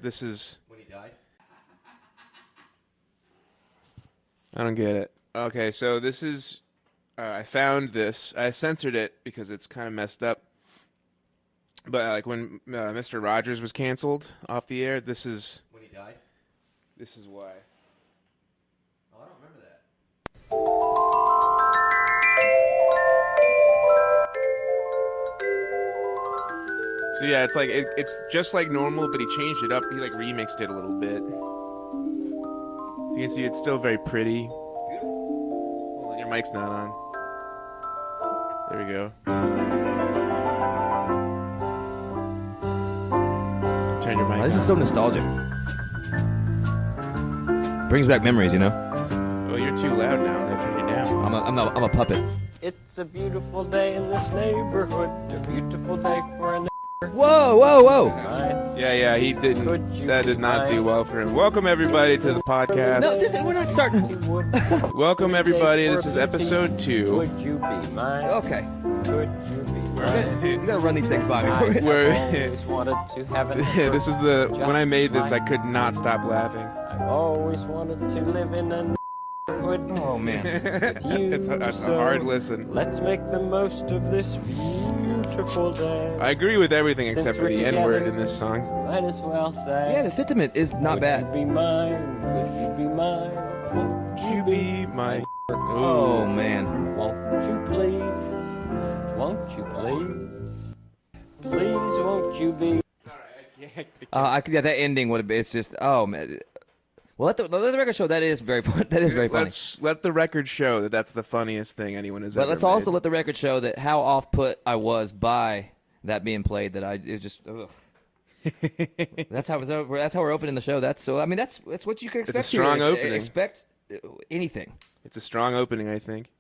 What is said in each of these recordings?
This is... When he died? I don't get it. Okay, so this is... I found this. I censored it because it's kind of messed up. But like when Mr. Rogers was canceled off the air, this is... When he died? This is why. Oh, I don't remember that. So yeah, it's like it's just like normal, but he changed it up. He like remixed it a little bit. So you can see it's still very pretty. Hold on, your mic's not on. There we go. Turn your mic This on. is so nostalgic. Brings back memories, you know? Oh, you're too loud now. Now turn it down. I'm a puppet. It's a beautiful day in this neighborhood, a beautiful day for a neighborhood. Whoa! Yeah, he didn't. Could you That did not do well for him. Welcome everybody to the podcast. No, we're not starting. Welcome everybody. This is episode 2. Would you be mine? Okay. Could you be mine? You gotta run these things by me. I've We're- always wanted to have an This is the when I made this, I could not stop laughing. I've always wanted to live in a neighborhood Oh, man. with you. It's a so hard listen. Let's make the most of this beautiful day. I agree with everything except Since for we're the N-word together, in this song. Might as well say. Yeah, the sentiment is not Could bad. you be mine? Could you be mine? Won't You be my... Oh, man. Won't you please? Won't you please? Please, won't you be? Yeah, that ending would have been. It's just. Oh man. Well, let the record show that is very fun. That is very funny. Let's let the record show that that's the funniest thing anyone has But ever let's made. also let the record show that how off put I was by that being played. That it just. Ugh. That's how we're opening the show. That's so. I mean, that's what you can expect. a strong here. opening. Expect anything. It's a strong opening, I think.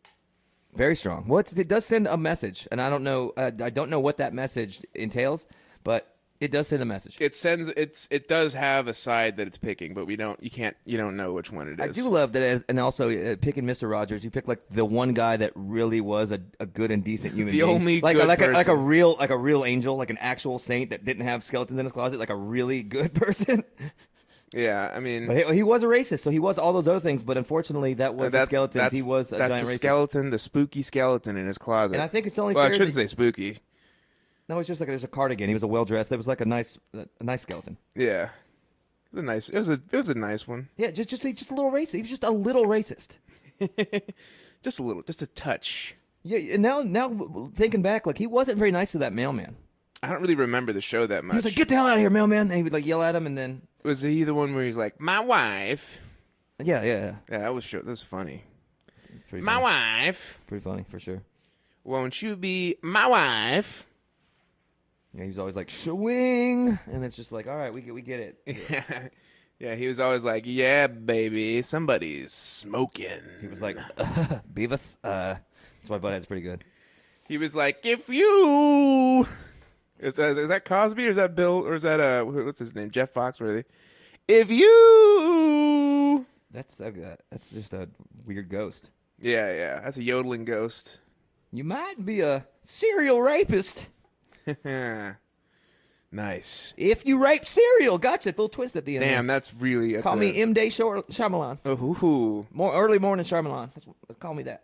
Very strong. Well, it does send a message, and I don't know. I don't know what that message entails, but it does send a message. It does have a side that it's picking, but you don't know which one it is. I do love that, and also picking Mr. Rogers, you pick like the one guy that really was a good and decent human The being. only like good like a person. real angel, like an actual saint that didn't have skeletons in his closet, like a really good person. Yeah, I mean, But he was a racist, so he was all those other things. But unfortunately, that was the skeletons. He was a that's giant the racist. skeleton, the spooky skeleton in his closet. And I think it's only well, I fair shouldn't that- say spooky. No, it's just like there's a cardigan. He was a well dressed. It was like a nice skeleton. Yeah, it was a nice one. Yeah, just a little racist. He was just a little racist. Just a little, just a touch. Yeah, and now thinking back, like he wasn't very nice to that mailman. I don't really remember the show that much. He was like, "Get the hell out of here, mailman!" And he would like yell at him, and then Was he the one where he's like, "My wife"? yeah. Yeah, that was funny. Pretty My funny. wife, Pretty funny for sure. won't you be my wife? Yeah, he was always like shwing, and it's just like, all right, we get it. Yeah, he was always like, "Yeah, baby, somebody's smoking." He was like, Beavis. That's why Butthead's pretty good. He was like, "If you." Is that Cosby or is that Bill or is that what's his name, Jeff Foxworthy? If you. That's just a weird ghost. Yeah, that's a yodeling ghost. You might be a serial rapist Nice. if you rape cereal. Gotcha. Little twist at the end. Damn, that's Call me M. Day Shyamalan. Oh, More early morning Shyamalan. Call me that.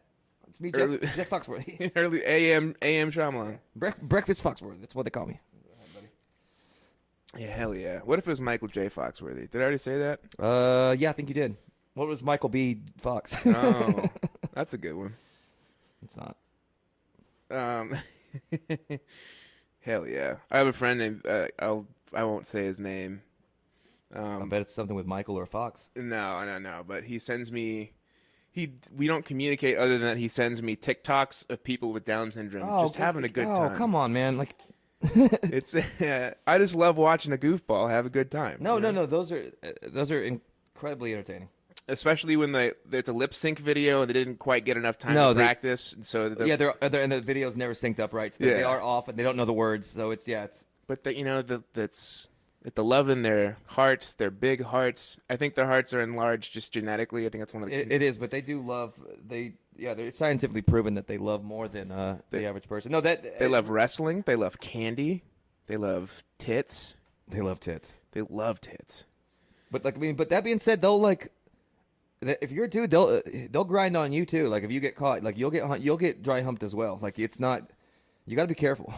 It's me, Early- Jeff Foxworthy. early AM Shyamalan. Breakfast Foxworthy. That's what they call me. Yeah, hell yeah. What if it was Michael J. Foxworthy? Did I already say that? Yeah, I think you did. What was Michael B. Fox? Oh, that's a good one. It's not. Hell yeah. I have a friend named I won't say his name. I bet it's something with Michael or Fox. No. But he sends me. We don't communicate other than that he sends me TikToks of people with Down syndrome just having a good time. Oh, come on, man! Like, It's I just love watching a goofball have a good time. no. you know? Those are incredibly entertaining. Especially when it's a lip sync video and they didn't quite get enough time No, to they- practice, and so Yeah, they're and the videos never synced up right. So they Yeah. are off and they don't know the words. So it's. But that's the love in their hearts, their big hearts. I think their hearts are enlarged just genetically. I think that's one of the. It is, but they do love they're scientifically proven that they love more than the average person. No, They love wrestling. They love candy. They love tits. They love tits. They love tits. But like, I mean, but that being said, they'll like, if you're a dude, they'll grind on you too. Like if you get caught, like you'll get dry humped as well. Like it's not, you got to be careful.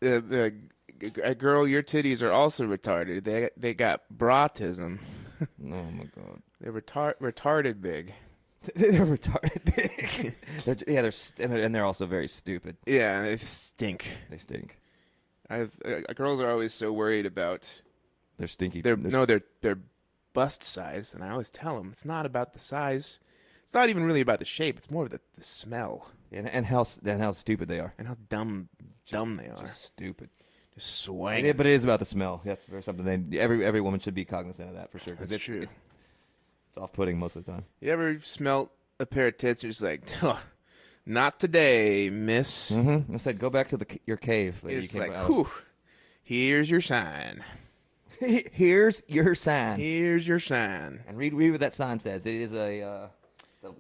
Girl, your titties are also retarded. They got bratism. Oh my god, They're retarded big. they're retarded big. They're also very stupid. Yeah, they stink. They stink. Girls are always so worried about They're stinky. their bust size, and I always tell them it's not about the size. It's not even really about the shape. It's more of the smell and how stupid they are. and how dumb they are. Just stupid. Just swang. Yeah, but it is about the smell. That's something every woman should be cognizant of that for sure. 'cause That's true. It's off-putting most of the time. You ever smelt a pair of tits? You're just like, not today, miss. Mm-hmm. I said, go back to your cave. That It's you came like, out of. whew, here's your sign. Here's your sign. Here's your sign. And read what that sign says. It is it's a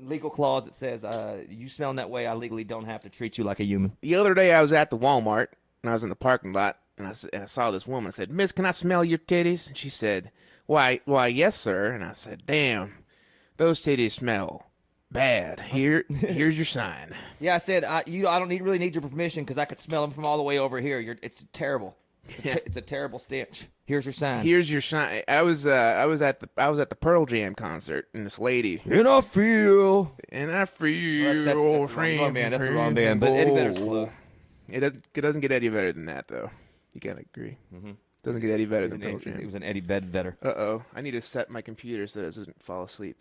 legal clause that says, you smelling that way, I legally don't have to treat you like a human. The other day I was at the Walmart, and I was in the parking lot, and I saw this woman. I said, Miss, can I smell your titties? And she said, why, yes, sir. And I said, damn, those titties smell bad. Here's your sign. Yeah, I said, I don't really need your permission because I could smell them from all the way over here. It's terrible. It's a terrible stench. Here's your sign. Here's your sign. I was at the Pearl Jam concert, and this lady, And I feel. and I feel That's the wrong band. That's the wrong band. But Eddie Vedder's close. It doesn't get any better than that, though. You gotta agree. Mm-hmm. Doesn't get any better than Pearl It Jam. was an Eddie Vedder. Uh-oh. I need to set my computer so that it doesn't fall asleep.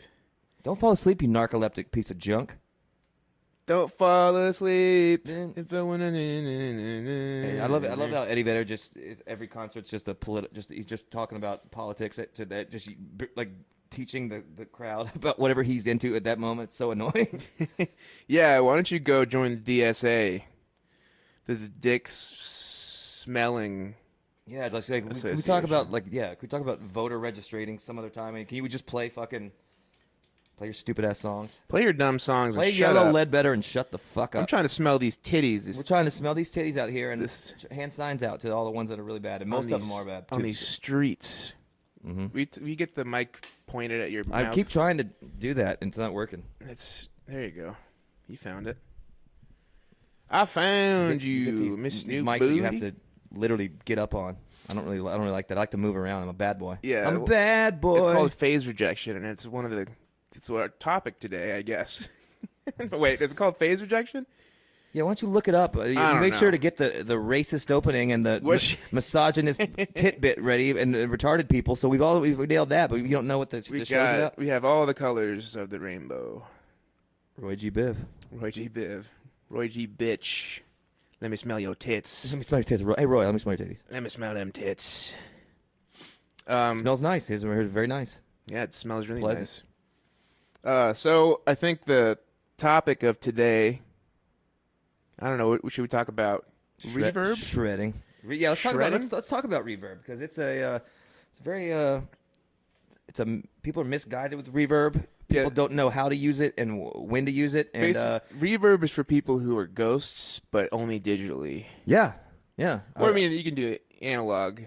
Don't fall asleep, you narcoleptic piece of junk. Don't fall asleep. If I wanna... Hey, I love it. I love how Eddie Vedder every concert's just he's just talking about politics like teaching the crowd about whatever he's into at that moment. It's so annoying. Yeah, why don't you go join the DSA? The dick smelling... Yeah, can we talk about can we talk about voter registering some other time? I mean, can you just play your stupid ass songs? Play your dumb songs Play and shut Yellow up. Ledbetter and shut the fuck up. I'm trying to smell these titties. We're trying to smell these titties out here and This- hand signs out to all the ones that are really bad, and most of them are bad. On too. these streets. Mm-hmm. We get the mic pointed at your I mouth. keep trying to do that, and it's not working. There you go. You found it. I found You you, get Miss these New mics Booty. that you have to literally get up on. I don't really like that. I like to move around. I'm a bad boy. Yeah, I'm a well, bad boy. It's called phase rejection, and it's our topic today, I guess. Wait, is it called phase rejection? Yeah, why don't you look it up? You don't make sure know. to get the racist opening and the What- misogynist tit bit ready and the retarded people. So we've nailed that, but we don't know what the show's about. We have all the colors of the rainbow. Roy G. Biv. Roy G. Biv. Roy G. Bitch. Let me smell your tits. Let me smell your tits. Hey, Roy, let me smell your titties. Let me smell them tits. Smells nice. His are very nice. Yeah, it smells really Pleasant. nice. So I think the topic of today, I don't know, what should we talk about? Reverb? Shredding. Yeah, let's talk about reverb because it's people are misguided with reverb. People Yeah. don't know how to use it and when to use it. And Reverb is for people who are ghosts, but only digitally. yeah. Or I mean, you can do it analog.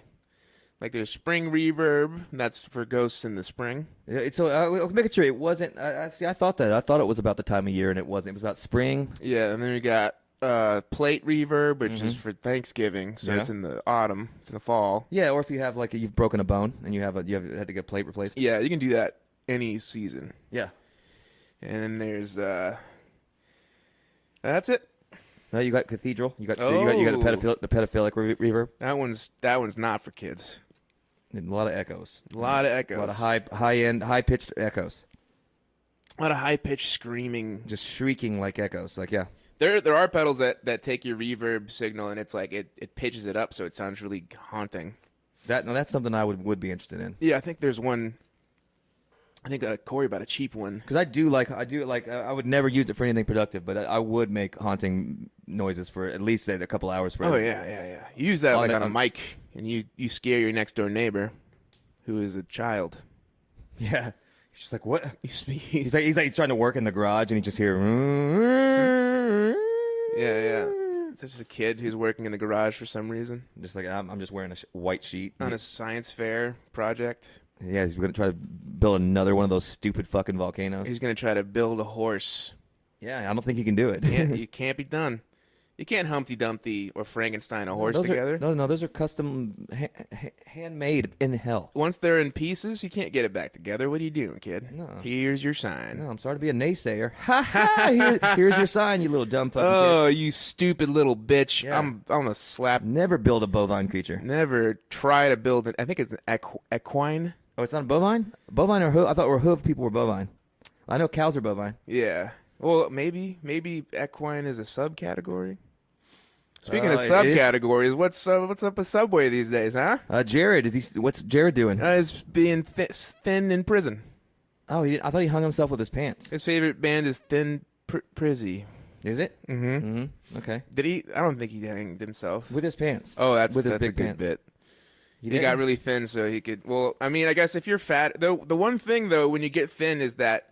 Like there's spring reverb, that's for ghosts in the spring. So making sure it wasn't. I thought it was about the time of year, and it wasn't. It was about spring. Yeah, and then we got plate reverb, which is for Thanksgiving, so Yeah. it's in the autumn, it's in the fall. Yeah, or if you have you've broken a bone and you had to get a plate replaced. Yeah, you can do that any season. Yeah. And then there's that's it. No, you got cathedral. You got the Oh. pedophilic reverb. That one's not for kids. And a lot of echoes. A lot of echoes. A lot of high pitched echoes. A lot of high pitched screaming. Just shrieking like echoes. Yeah. There are pedals that take your reverb signal and it's like it pitches it up so it sounds really haunting. That's something I would be interested in. Yeah, I think there's one. I think Corey bought a cheap one. Because I would never use it for anything productive, but I would make haunting noises for at least a couple hours. For Oh yeah. You use that On on a the- mic, and you scare your next door neighbor, who is a child. Yeah. He's just like, what? He's He's trying to work in the garage, and he just hear. yeah. It's just a kid who's working in the garage for some reason Just like I'm just wearing a white sheet. on a science fair project. Yeah, he's gonna try to build another one of those stupid fucking volcanoes. He's gonna try to build a horse. Yeah, I don't think he can do it. You can't be done. You can't Humpty Dumpty or Frankenstein a horse together. No, those are custom, handmade in hell. Once they're in pieces, you can't get it back together. What are you doing, kid? No. Here's your sign. No, I'm sorry to be a naysayer. Ha ha! Here's your sign, you little dumb fucking Oh, you stupid little bitch! Yeah. I'm gonna slap. kid. Never build a bovine creature. Never try to build it. I think it's an equine. Oh, it's not a bovine? Bovine or hoof? I thought hoof people were bovine. I know cows are bovine. Yeah. Well, maybe equine is a subcategory. Speaking of It is. subcategories, what's up with Subway these days, huh? Jared, what's Jared doing? He's being thin in prison. Oh, I thought he hung himself with his pants. His favorite band is Thin Prizzy. Is it? Mm-hmm. Okay. Did he? I don't think he hanged himself. With his pants. Oh, that's with his a big good pants. bit. He He got really thin so he could. Well, I mean, I guess if you're fat, the one thing though, when you get thin, is that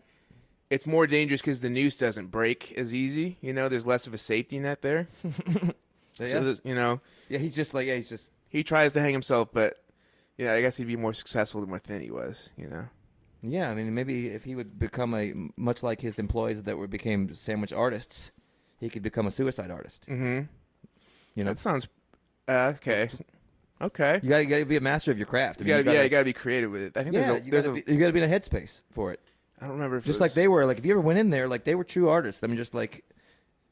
it's more dangerous because the noose doesn't break as easy. You know, there's less of a safety net there. So, So there's, yeah, he's just. he tries to hang himself, but I guess he'd be more successful the more thin he was. Yeah, I mean, maybe if he would become much like his employees that became sandwich artists, he could become a suicide artist. Mm-hmm. You know, That sounds okay. Okay. you gotta be a master of your craft. I You mean, gotta be creative with it. I think yeah, there's you gotta be in a headspace for it. I don't remember if Just it like was, they were. Like if you ever went in there, like they were true artists. I mean, just like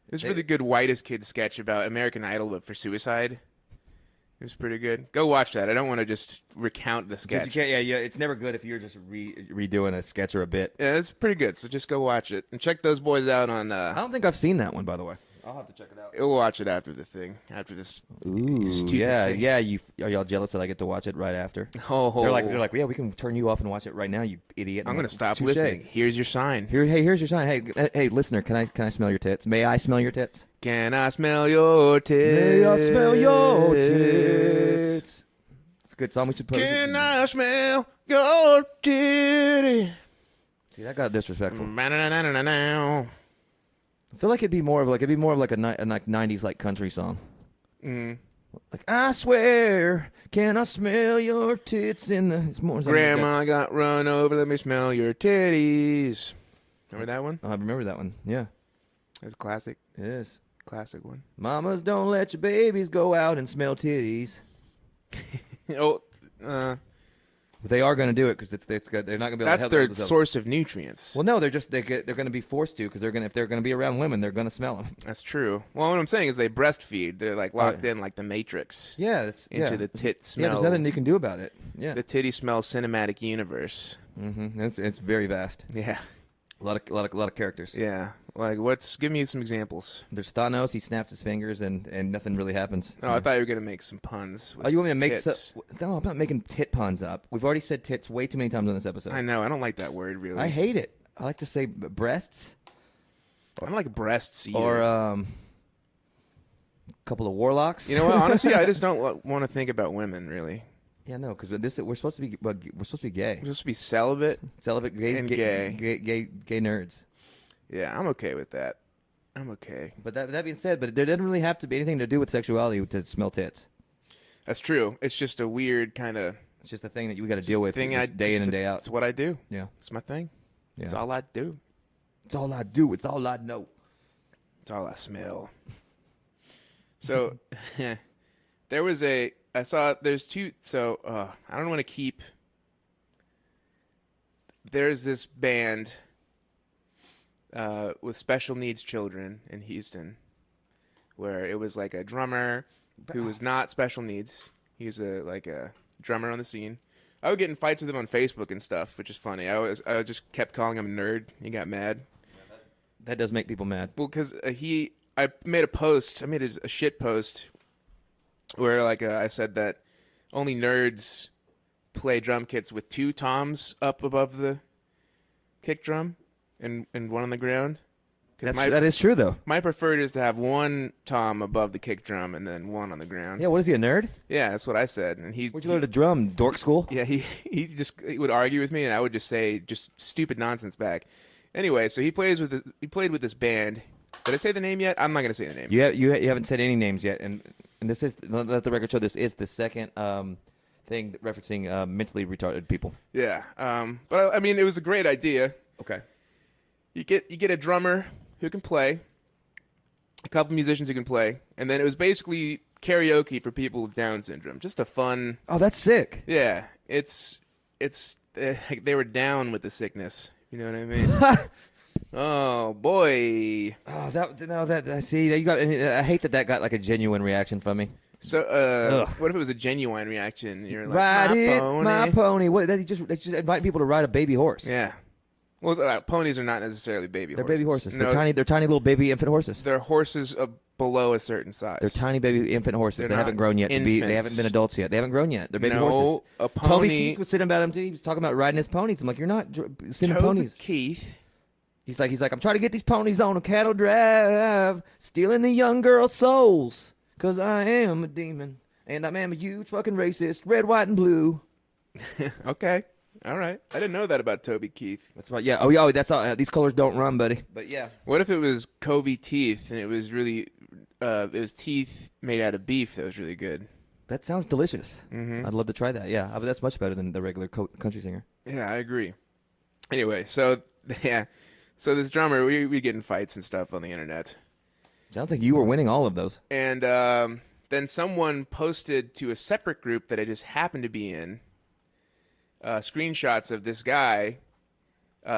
This really good Whitest Kid sketch about American Idol, but for suicide. It was pretty good. Go watch that. I don't want to just recount the sketch. yeah, it's never good if you're just redoing a sketch or a bit. Yeah, it's pretty good. So just go watch it and check those boys out on. I don't think I've seen that one, by the way. I'll have to check it out. We'll watch it after the thing. After this. Ooh, Stupid yeah, thing. yeah. Are y'all jealous that I get to watch it right after? Oh, They're like, yeah, we can turn you off and watch it right now, you idiot. I'm like, gonna stop touche. listening. Here's your sign. Here's your sign. Hey, listener, can I smell your tits? May I smell your tits? Can I smell your tits? May I smell your tits? It's a good song. We should put it. Can I smell your titty? See, that got disrespectful. Ba-na-na-na-na-na. I feel like it'd be more of like a 90s like country song. Mm. Like I swear, can I smell your tits in the? It's more something like that. Grandma got run over. Let me smell your titties. Remember that one? I remember that one. Yeah, It's a classic. it is. Classic one. Mamas, don't let your babies go out and smell titties. Oh, But they are going to do it because it's good. They're not going to be able to that's help their themselves. source of nutrients. Well, no, they're going to be forced to because if they're going to be around women, they're going to smell them. That's true. Well, what I'm saying is they breastfeed. They're like locked yeah. in like the Matrix Yeah, that's into yeah. the tit Yeah, smell. there's nothing you can do about it. Yeah, The titty smell cinematic universe. it's very vast. Yeah, A lot of characters. yeah. Like, give me some examples. There's Thanos. He snaps his fingers and nothing really happens. Oh, I thought you were gonna make some puns. With Oh, you want me to make tits. No, I'm not making tit puns up. We've already said tits way too many times on this episode. I know. I don't like that word really. I hate it. I like to say breasts I don't like breasts either. or a couple of warlocks. You know what? Honestly, I just don't want to think about women really. Yeah, no, because we're supposed to be gay, I'm supposed to be celibate. celibate, gay, And gay nerds. Yeah, I'm okay with that. I'm okay. But that being said, but there doesn't really have to be anything to do with sexuality to smell tits. That's true. It's just a weird kind of It's just a thing that you got to deal with just day in and day out. It's what I do. Yeah, It's my thing. yeah. It's all I do. It's all I do. It's all I know. It's all I smell. So, there's two. So, I don't want to keep. There's this band with special needs children in Houston where it was like a drummer who was not special needs. He was a drummer on the scene. I would get in fights with him on Facebook and stuff, which is funny. I just kept calling him a nerd. He got mad. That does make people mad. Well, because I made a post. I made a shit post where I said that only nerds play drum kits with two toms up above the kick drum and one on the ground. That is true though. My preferred is to have one tom above the kick drum and then one on the ground. Yeah, what is he, a nerd? Yeah, that's what I said. And Where'd you learn to drum? Dork school? Yeah, he would argue with me, and I would just say just stupid nonsense back. Anyway, so he played with this band Did I say the name yet? I'm not gonna say the name. You haven't said any names yet, and this is, let the record show, this is the second thing referencing mentally retarded people. Yeah. But I mean, it was a great idea. Okay. You get a drummer who can play, a couple musicians who can play, and then it was basically karaoke for people with Down syndrome. Just a fun. Oh, that's sick. Yeah. It's they were down with the sickness. You know what I mean? Oh boy. Oh, that see, you got. I hate that got like a genuine reaction from me. So, what if it was a genuine reaction? You're like, Ride my pony. What? They just invite people to ride a baby horse. Yeah. Well, ponies are not necessarily baby They're horses. baby horses. No, They're tiny little baby infant horses. they're horses below a certain size. They're tiny baby infant horses. They're They haven't not grown yet to be. They infants. haven't been adults yet. They haven't grown yet. They're baby No, horses. a Toby pony. Keith was sitting about him too. He was talking about riding his ponies. I'm like, you're not sitting Toby ponies. Keith. He's like, I'm trying to get these ponies on a cattle drive, stealing the young girls' souls, 'cause I am a demon, and I am a huge fucking racist, red, white, and blue. Okay. All right. I didn't know that about Toby Keith. That's right. Yeah. Oh, yeah. That's all. These colors don't run, buddy. But yeah. What if it was Kobe teeth and it was really, it was teeth made out of beef that was really good? That sounds delicious. Mm-hmm. I'd love to try that. Yeah. But that's much better than the regular country singer. Yeah, I agree. Anyway, so yeah, so this drummer, we get in fights and stuff on the internet, Sounds like you were winning all of those. and then someone posted to a separate group that I just happened to be in, screenshots of this guy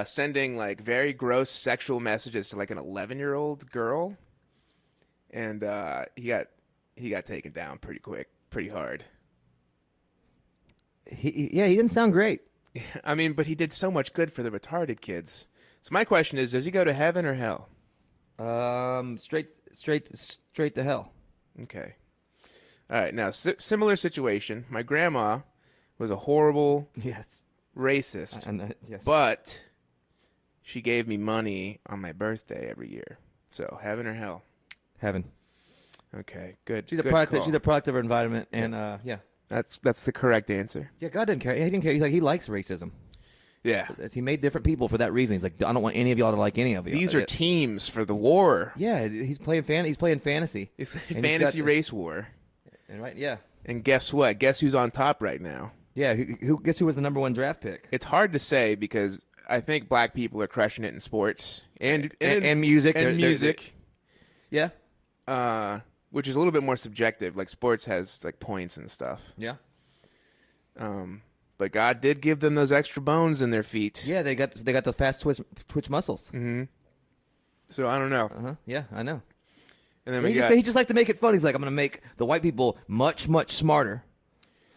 sending like very gross sexual messages to like an 11-year-old girl, and he got taken down pretty quick, pretty hard. He didn't sound great. I mean, but he did so much good for the retarded kids. So my question is, does he go to heaven or hell? Straight to hell. Okay. All right. Now, similar situation. My grandma was a horrible Yes. racist, Yes. but she gave me money on my birthday every year. So heaven or hell? Heaven. Okay. Good. She's a good product. call. She's a product of her environment, and yeah. That's the correct answer. Yeah, God didn't care. He didn't care. He's like, he likes racism. Yeah. He made different people for that reason. He's like, I don't want any of y'all to like any of you. These are teams for the war. Yeah, he's playing fantasy. It's And he's fantasy got- race war. And right, yeah, And guess what? Guess who's on top right now? yeah. Guess who was the #1 draft pick? It's hard to say because I think black people are crushing it in sports and music. and They're- music, Yeah, which is a little bit more subjective. Like sports has like points and stuff. yeah, But God did give them those extra bones in their feet. yeah. They got the fast twitch muscles. So I don't know. Yeah, I know. And then He we got. just like to make it fun. He's like, I'm gonna make the white people much smarter,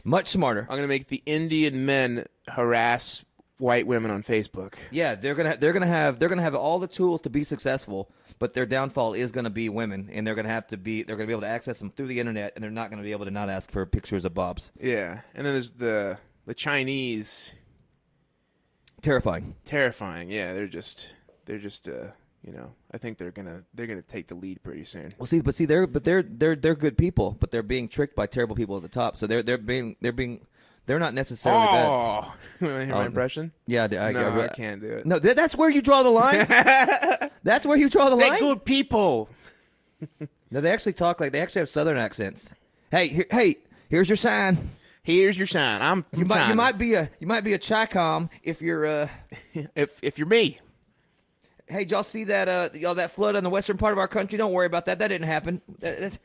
much smarter. I'm gonna make the Indian men harass white women on Facebook. Yeah, they're gonna have all the tools to be successful, but their downfall is gonna be women, and they're gonna be able to access them through the internet, and they're not gonna be able to not ask for pictures of Bob's. Yeah, and then there's the Chinese. Terrifying. Terrifying. Yeah, they're just I think they're gonna take the lead pretty soon. Well, see, they're good people, but they're being tricked by terrible people at the top. So they're not necessarily bad. Oh, you want to hear my impression? Yeah, I can't do it. No, that's where you draw the line. That's where you draw the They're line. good people. No, they actually talk like they actually have Southern accents. Hey, here's your sign. Here's your sign. I'm from You China. might be a Chi-Com if you're if you're me. Hey, did y'all see that that flood on the western part of our country? Don't worry about that. That didn't happen. That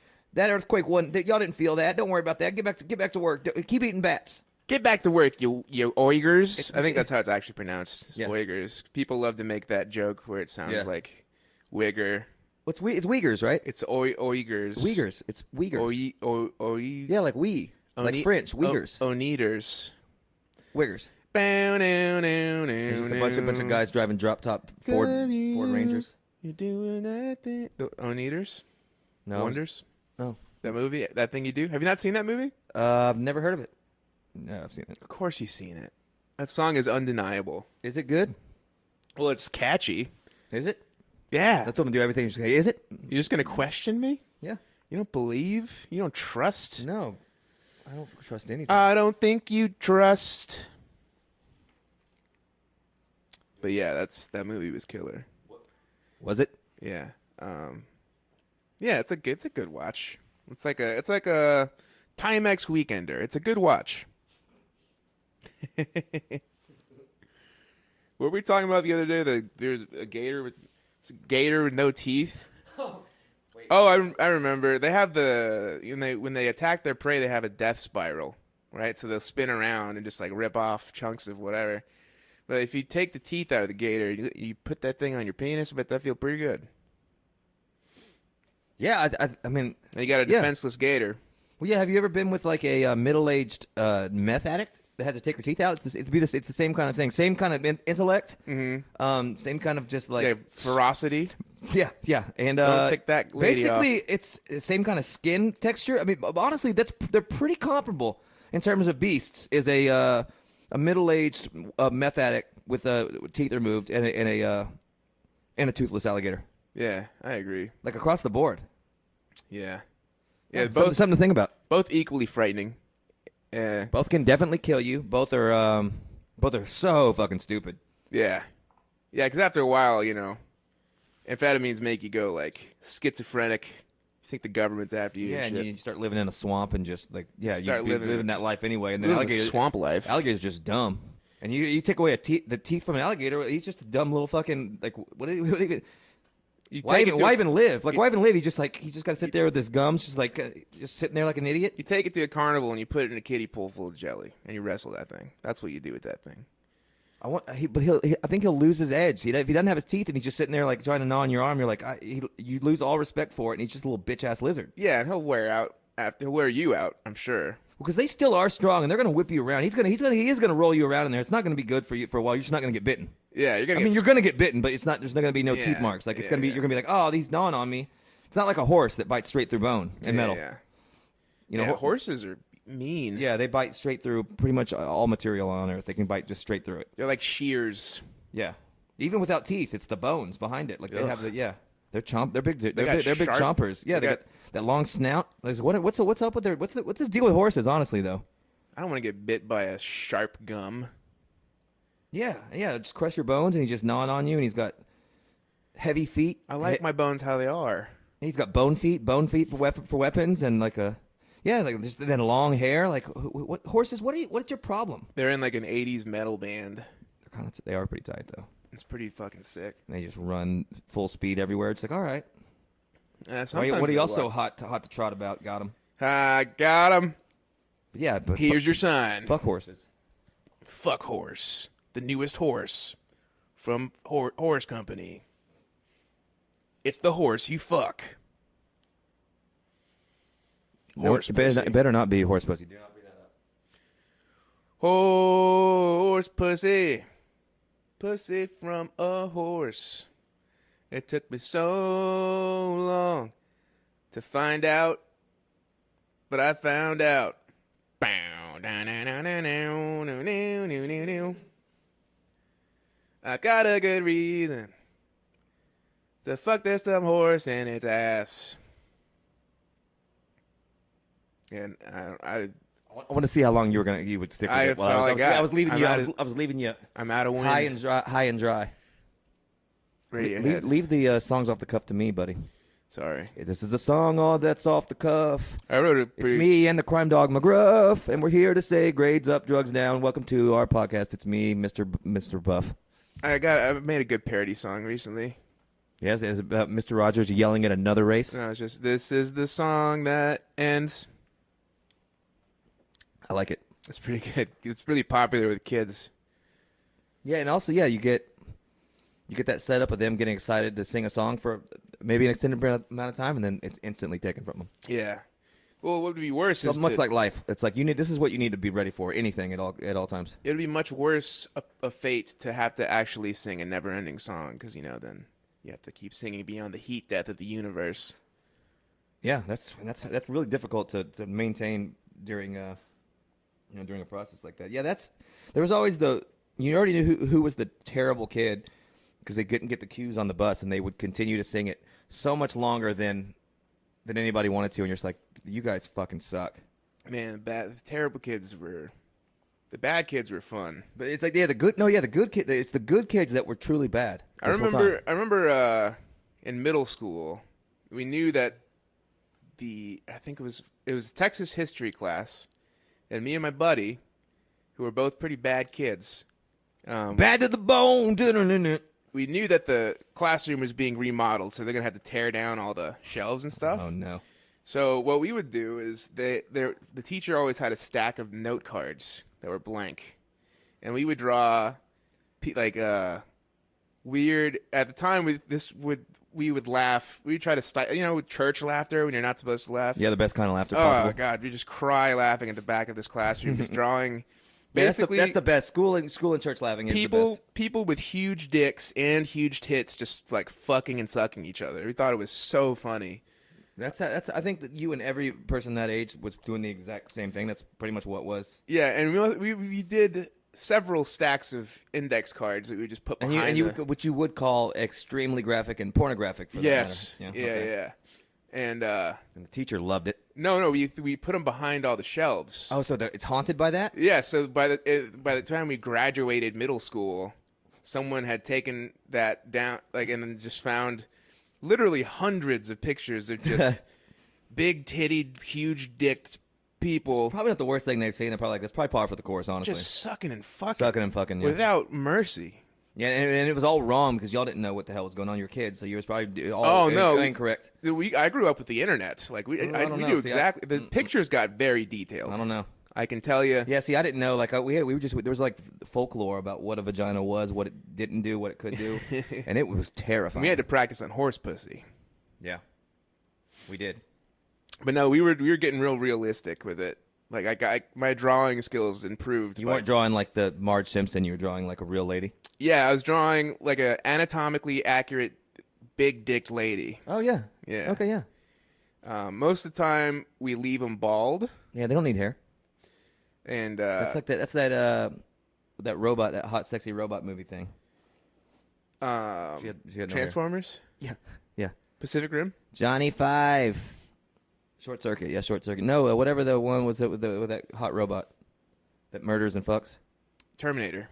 earthquake wasn't. Y'all didn't feel that. Don't worry about that. Get back to work. Keep eating bats. Get back to work, you Uyghurs. I think that's how it's actually pronounced. It's Yeah. Uyghurs. People love to make that joke where it sounds like Uyghur. It's Uyghurs, right? It's Uyghurs. Uyghurs. It's Uyghurs. Yeah, like like French. Uyghurs. Oneaters. Uyghurs. Bow, down, down, There's just down, a bunch of guys driving drop top Ford Rangers. You doing that thing? The Oneaters? No. Wonders? No. That movie? That thing you do? Have you not seen that movie? I've never heard of it. No, I've seen it. Of course you've seen it. That song is undeniable. Is it good? Well, it's catchy. Is it? Yeah. That's what I'm gonna do. Everything you say. Is it? You're just going to question me? Yeah. You don't believe? You don't trust? No. I don't trust anything. I don't think you trust. But yeah, that movie was killer. Was it? Yeah. Yeah, it's a good watch. It's like a Timex weekender. It's a good watch. What were we talking about the other day? There's a gator with no teeth. Oh, I remember. They have when they attack their prey, they have a death spiral, right? So they'll spin around and just like rip off chunks of whatever. But if you take the teeth out of the gator, you put that thing on your penis, I bet that feel pretty good. Yeah, I mean, And you got a Yeah. defenseless gator. well, yeah. Have you ever been with like a middle-aged meth addict that had to take her teeth out? It's the same kind of thing, same kind of intellect, same kind of just like Yeah, ferocity. yeah, and Don't take that lady basically it's the same kind of skin texture. I mean, honestly, they're pretty comparable in terms of beasts. Is a middle-aged meth addict with teeth removed and a toothless alligator, Yeah, I agree. like across the board. Yeah, yeah, Something to think about. both equally frightening. Both can definitely kill you. Both are so fucking stupid. Yeah, because after a while, amphetamines make you go like schizophrenic. You think the government's after you. Yeah, and and shit. you start living in a swamp and just like Start you living living that life anyway. And then Living the swamp life. alligator's just dumb. And you take away the teeth from an alligator, he's just a dumb little fucking like what? You Why take even, it to why a- even live? Like you- why even live? He just got to sit there with his gums, just sitting there like an idiot. You take it to a carnival and you put it in a kiddie pool full of jelly and you wrestle that thing. That's what you do with that thing. I think he'll lose his edge. If he doesn't have his teeth and he's just sitting there like trying to gnaw on your arm, you're like, you lose all respect for it, and he's just a little bitch ass lizard. Yeah, and he'll wear you out. I'm sure. Because they still are strong and they're gonna whip you around. He is gonna roll you around in there. It's not gonna be good for you for a while. You're just not gonna get bitten. Yeah, you're gonna. I mean, you're gonna get bitten, but it's not. There's not gonna be no Yeah, teeth marks. Like it's yeah, gonna be. yeah. You're gonna be like, oh, he's gnawing on me. It's not like a horse that bites straight through bone and metal. Yeah, You know, yeah, horses are mean. yeah, they bite straight through pretty much all material on Earth. They can bite just straight through it. They're like shears. Yeah, even without teeth, it's the bones behind it. Like they have Ugh. They're big. They're got big sharp- chompers. Yeah, they they got- got that long snout. Like, what's up with their what's the deal with horses? Honestly, though. I don't want to get bit by a sharp gum. Yeah, just crush your bones, and he's just gnawing on you, and he's got heavy feet. I like my bones how they are. He's got bone feet for weapons, and like just then long hair. Like what horses? What's your problem? They're in like an '80s metal band. They are pretty tight though. It's pretty fucking sick. And they just run full speed everywhere. It's like, all right. Sometimes What are you they also walk. hot to trot about? Got him. I got him. But yeah, but Here's your sign. fuck horses. Fuck horse. The newest horse from Horse Company. It's the horse you fuck. Horse pussy. It better not be horse pussy. Do not bring that up. Horse pussy. Pussy from a horse. It took me so long to find out, but I found out. Bow, down, down, down, down, down, down, down, down, down, down. I got a good reason to fuck this dumb horse in its ass. And I want to see how long you would stick with it. that's all I got. I was leaving I'm you. out of- I was leaving you I'm out of wind. high and dry. Radiohead. Leave the songs off the cuff to me, buddy. Sorry. This is a song all that's off the cuff. I wrote a It's pretty... me and the crime dog McGruff, and we're here to say grades up, drugs down. Welcome to our podcast. It's me, Mr. Buff. I made a good parody song recently. Yes, it's about Mr. Rogers yelling at another race. No, it's just, this is the song that ends. I like it. It's pretty good. It's really popular with kids. Yeah, and also, yeah, you get that setup of them getting excited to sing a song for maybe an extended amount of time, and then it's instantly taken from them. Yeah. Well, what would be worse So is much like life. It's like this is what you need to be ready for. Anything at all times. it would be much worse a fate to have to actually sing a never-ending song because, then you have to keep singing beyond the heat death of the universe. Yeah, that's really difficult to maintain during during a process like that. Yeah, there was always you already knew who was the terrible kid because they couldn't get the cues on the bus and they would continue to sing it so much longer than anybody wanted to, and you're just like, you guys fucking suck. Man, the terrible kids were... The bad kids were fun. But it's like the good kid. It's the good kids that were truly bad. I this whole time. remember in middle school, we knew that I think it was Texas history class, and me and my buddy, who were both pretty bad kids, Bad to the bone. we knew that the classroom was being remodeled, so they're gonna have to tear down all the shelves and stuff. Oh no. So what we would do is the teacher always had a stack of note cards that were blank, and we would draw weird. At the time, we would laugh. We would try to church laughter when you're not supposed to laugh. Yeah, the best kind of laughter Oh possible. God, we just cry laughing at the back of this classroom, just drawing. Yeah, Basically, that's the best. School and church laughing is the best. people with huge dicks and huge tits just like fucking and sucking each other. We thought it was so funny. That's. I think that you and every person that age was doing the exact same thing. That's pretty much what was. Yeah, and we did several stacks of index cards that we would just put And behind. what you would call extremely graphic and pornographic. For that Yes. matter. Yeah, okay. yeah. And And the teacher loved it. no, we put them behind all the shelves. Oh, so it's haunted by that? Yeah, so by the time we graduated middle school, someone had taken that down, and then just found literally hundreds of pictures of just big tittied, huge dicked people Probably not the worst thing they've seen. They're probably like, that's probably par for the course, honestly. just sucking and fucking, Yeah. without mercy. Yeah, and it was all wrong because y'all didn't know what the hell was going on. Your kids, so you was probably all Oh, no. incorrect. I grew up with the internet. Like we don't know. knew See, exactly. The pictures got very detailed. I don't know. I can tell you. Yeah, see, I didn't know. Like we were just there was like folklore about what a vagina was, what it didn't do, what it could do, and it was terrifying. We had to practice on horse pussy. Yeah, we did. But no, we were getting real realistic with it. Like my drawing skills improved. You by- weren't drawing like the Marge Simpson. You were drawing like a real lady. Yeah, I was drawing like a anatomically accurate big dicked lady. Oh yeah. Yeah. Okay. Yeah. Most of the time we leave them bald, Yeah, they don't need hair. and That's like that. That's that robot, that hot, sexy robot movie thing. She had no hair. Transformers, Yeah. Yeah. Pacific Rim. Johnny Five. Short Circuit. Yeah, Short Circuit. No, whatever the one was with that hot robot that murders and fucks. Terminator.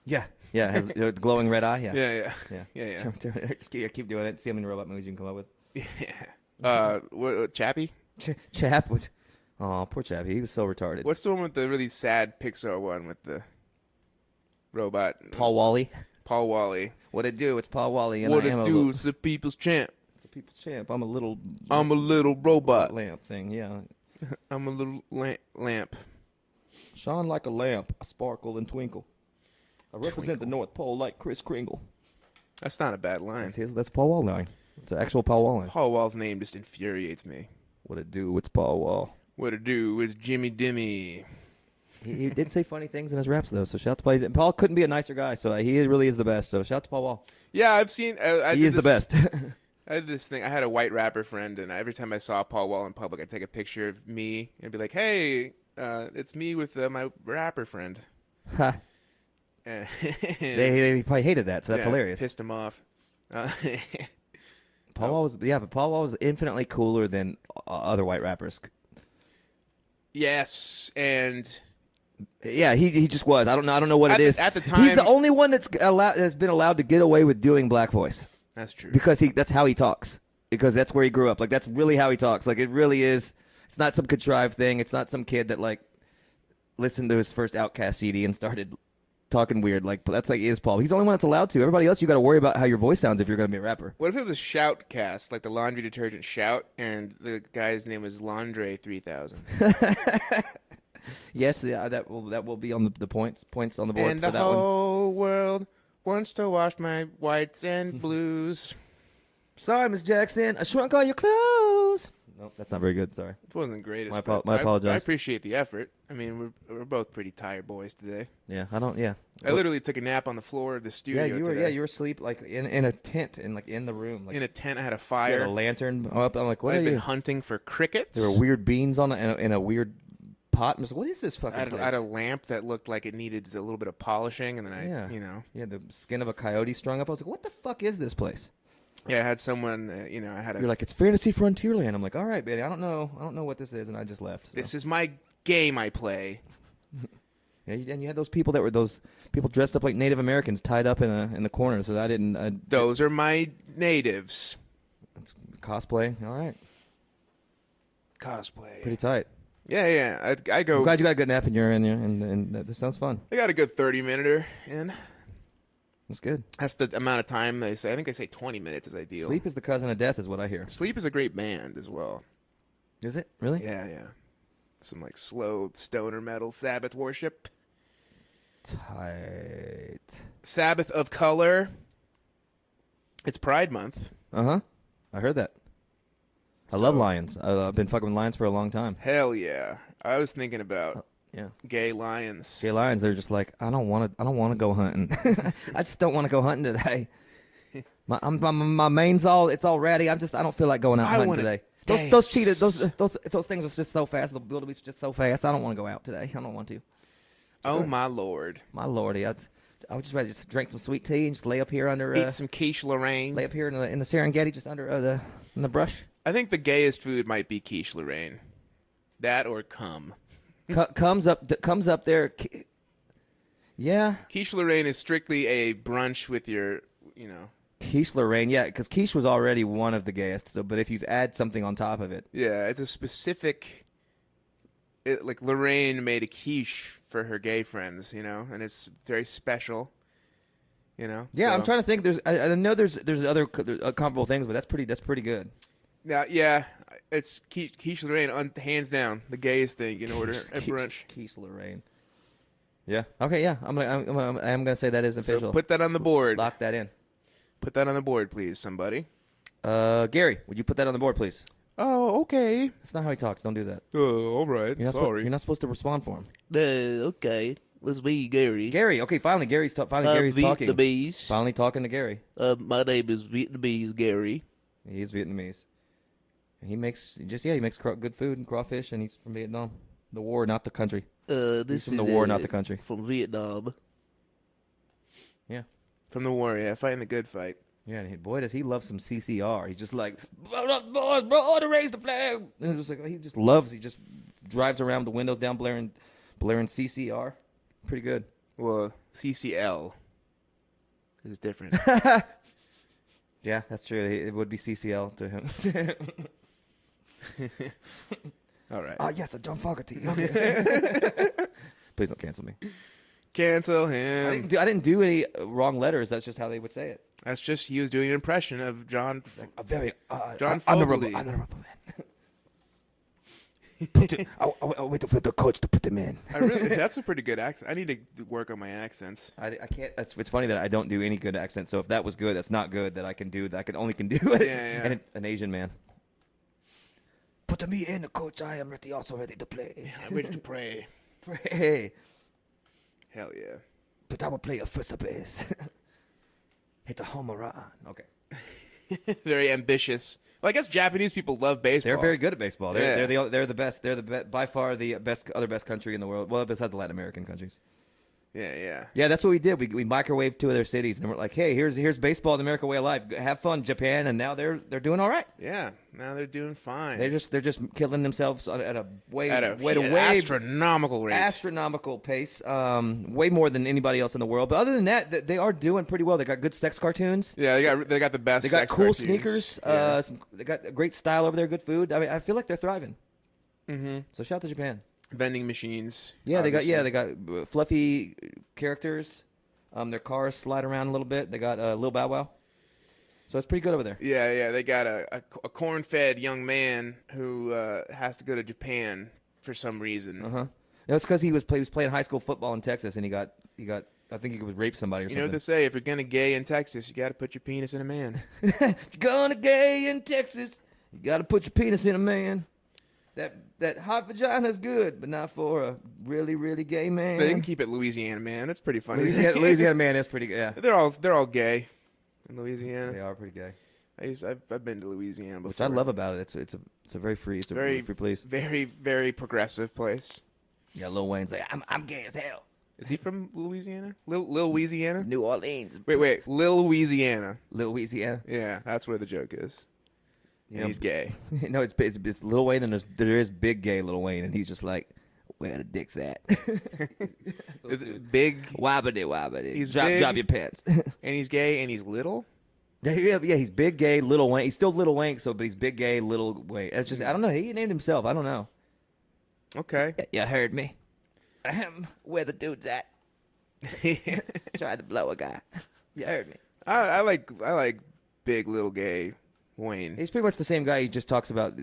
Yeah. Yeah, has the glowing red eye. Yeah. Yeah. Yeah. Just keep doing it. See how many robot movies you can come up with. Yeah. What Chappie? Chap was. Oh, poor Chap. He was so retarded. What's the one with the really sad Pixar one with the robot? Paul Wally. Paul Wally. What it do? It's Paul Wally. And What I am it a do? little- It's the people's champ. It's a people's champ. I'm a little robot. lamp thing. Yeah. I'm a little lamp. Shine like a lamp. I sparkle and twinkle. I represent the North Pole like Kris Kringle. That's not a bad line. That's Paul Wall line. It's an actual Paul Wall line. Paul Wall's name just infuriates me. What it do? It's Paul Wall. What it do is Jimmy Dimmy. He did say funny things in his raps though, so shout out to Paul. And Paul couldn't be a nicer guy, so he really is the best. So shout out to Paul Wall. Yeah, I've seen. He is the best. I had this thing. I had a white rapper friend, and every time I saw Paul Wall in public, I'd take a picture of me and be like, "Hey, it's me with my rapper friend." Ha. And They probably hated that, so that's yeah, hilarious. Pissed him off. Paul Wall was but Paul Wall was infinitely cooler than other white rappers. Yes, and Yeah, he just was. I don't know what At it the- is. at the he's the time- only one that's been allowed to get away with doing black voice that's true. because that's how he talks. Because that's where he grew up. Like that's really how he talks. Like it really is. It's not some contrived thing. It's not some kid that like listened to his first Outkast CD and started talking weird. Like that's like is Paul. He's the only one that's allowed to. Everybody else, you got to worry about how your voice sounds if you're going to be a rapper. What if it was Shoutcast, like the laundry detergent Shout, and the guy's name was Laundre 3000? Yes, yeah, that will be on the points on the board And for the that one. whole world wants to wash my whites and blues. Sorry, Miss Jackson. I shrunk all your clothes. Nope, that's not very good. Sorry. It wasn't great. My apologies. I appreciate the effort. I mean, we're both pretty tired boys today. Yeah, I don't. Yeah. I literally took a nap on the floor of the studio. Yeah, you were. today. Yeah, you were asleep like in a tent in the room. Like in a tent. I had a you had fire. a lantern up. I'm like, what I've are been you? hunting for crickets. There were weird beans on it in a weird pot. I'm just like, what is this fucking I had, place? I had a lamp that looked like it needed a little bit of polishing, and then Yeah. I Yeah, the skin of a coyote strung up. I was like, what the fuck is this place? I had someone, I had a. You're like, it's Fantasy Frontierland. I'm like, all right, baby. I don't know what this is, and I just left. So. This is my game I play. Yeah, and you had those people dressed up like Native Americans tied up in the corner. So I didn't. Those are my natives. cosplay. All right. Cosplay. Pretty tight. Yeah. I go. I'm glad you got a good nap in your and that sounds fun. I got a good 30-minute in. That's good. That's the amount of time they say. I think they say 20 minutes is ideal. Sleep is the cousin of death, is what I hear. Sleep is a great band as well. Is it really? Yeah. Some like slow stoner metal Sabbath worship. Tight. Sabbath of Color. It's Pride Month. I heard that. I love lions. I've been fucking with lions for a long time. Hell yeah. I was thinking about Yeah. gay lions. Gay lions, they're just like, I don't want to go hunting. I just don't want to go hunting today. My mane's it's all ready. I don't feel like going out hunting today. Those cheetahs, those things are just so fast. The wildebeest are just so fast. I don't want to go out today. I don't want to. Oh my lord. My lordy, I would just rather just drink some sweet tea and just lay up here under. Eat some quiche Lorraine. Lay up here in the Serengeti, just under in the brush. I think the gayest food might be quiche Lorraine. That or cum. Comes up there. Yeah. Quiche Lorraine is strictly a brunch with your, Quiche Lorraine, yeah, because quiche was already one of the gayest. So, but if you add something on top of it, Yeah, it's a specific. Like Lorraine made a quiche for her gay friends, and it's very special. yeah, So- I'm trying to think. I know there's other comparable things, but that's pretty good. Yeah, it's quiche Lorraine, hands down, the gayest thing in order at brunch. Quiche Lorraine. Yeah. Okay. Yeah. I'm gonna say that is official. So put that on the board. Lock that in. Put that on the board, please, somebody. Gary, would you put that on the board, please? Oh, okay. That's not how he talks. Don't do that. Oh, all right. You're not supposed to respond for him. Okay. Let's be Gary. Gary's Gary's talking. Vietnamese. Finally talking to Gary. My name is Vietnamese Gary. He's Vietnamese. And he makes good food and crawfish, and he's from Vietnam. The war, not the country. This He's from is the war, not the country. From Vietnam. Yeah. From the war, yeah, fighting the good fight. Yeah, and boy, does he love some CCR. He's just like, bro, to raise the flag. And it's just like, he just drives around with the windows down, blaring CCR. Pretty good. Well, CCL is different. Yeah, that's true. It would be CCL to him. All right. Yes, a John Fogerty. Please don't cancel me. Cancel I him. didn't do any wrong letters. That's just how they would say it. That's just he was doing an impression of John. A very John honorable Fogerty. man. I'll wait for the coach to put them in. That's a pretty good accent. I need to work on my accents. I can't. It's funny that I don't do any good accents. So if that was good, that's not good. That I can do. That I can only do it. Yeah. And an Asian man. Put me in, coach. I am also ready to play. I'm ready to pray. Pray. Hell yeah. But I will play a first base. Hit the home run. Okay. Very ambitious. Well, I guess Japanese people love baseball. They're very good at baseball. Yeah. They're the best. They're by far the best country in the world. Well, besides the Latin American countries. Yeah. Yeah, that's what we did. We microwaved two of their cities, and we're like, hey, here's baseball, the American way of life. Have fun, Japan, and now they're doing all right. Yeah. Now they're doing fine. They're just killing themselves at a way astronomical rate. astronomical pace, way more than anybody else in the world. But other than that, they are doing pretty well. They got good sex cartoons. Yeah, they got the best. They got sex cool cartoons. sneakers. Yeah. They got a great style over there. Good food. I mean, I feel like they're thriving. Mm-hmm. So shout out to Japan. Vending machines. Yeah, obviously. they got fluffy characters. Their cars slide around a little bit. They got Lil Bow Wow. So it's pretty good over there. Yeah. They got a corn-fed young man who has to go to Japan for some reason. No, it's because he was playing high school football in Texas, and he got I think he would rape somebody or You know what something. they say? If you're gonna gay in Texas, you got to put your penis in a man. If you're gonna gay in Texas, you got to put your penis in a man. That hot vagina is good, but not for a really, really gay man. They can keep it Louisiana, man. That's pretty funny. Louisiana man is pretty good. Yeah, They're all gay in Louisiana. they are pretty gay. I've been to Louisiana before. Which I love about it. It's a very free. It's a Very- very free place. Very, very progressive place. Yeah, Lil Wayne's like, I'm gay as hell. Is he from Louisiana? Lil Louisiana? New Orleans. Wait. Lil Louisiana. Lil Louisiana. Yeah, that's where the joke is. And Yeah, he's gay. No, it's Lil Wayne, and there is big gay Lil Wayne, and he's just like, where the dick's at? Is it big, Wobbity. He's Drop big. your pants. and he's gay, and he's little? Yeah, he's big gay Little Wayne. He's still Little Wayne, but he's big gay Little Wayne. It's just I don't know. He named himself. I don't know. Okay. You heard me. Where the dude's at? Tried to blow a guy. You heard me. I like big little gay Wayne. He's pretty much the same guy. He just talks about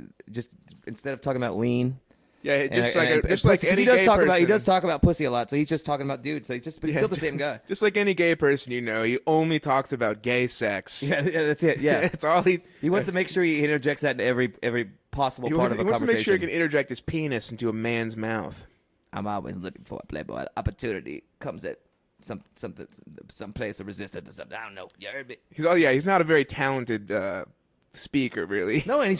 instead of talking about lean. Yeah, just like pussy, any he does gay talk person. about he does talk about pussy a lot. So he's just talking about dudes. So but he's still the same guy. Just like any gay person, he only talks about gay sex. Yeah, that's it. Yeah, It's all he wants to make sure he interjects that into every possible he part wants, of a he wants to make sure he conversation. can interject his penis into a man's mouth. I'm always looking for a playboy. Opportunity comes at some place of resistance or something. I don't know. You heard me. He's not a very talented speaker, really. No, and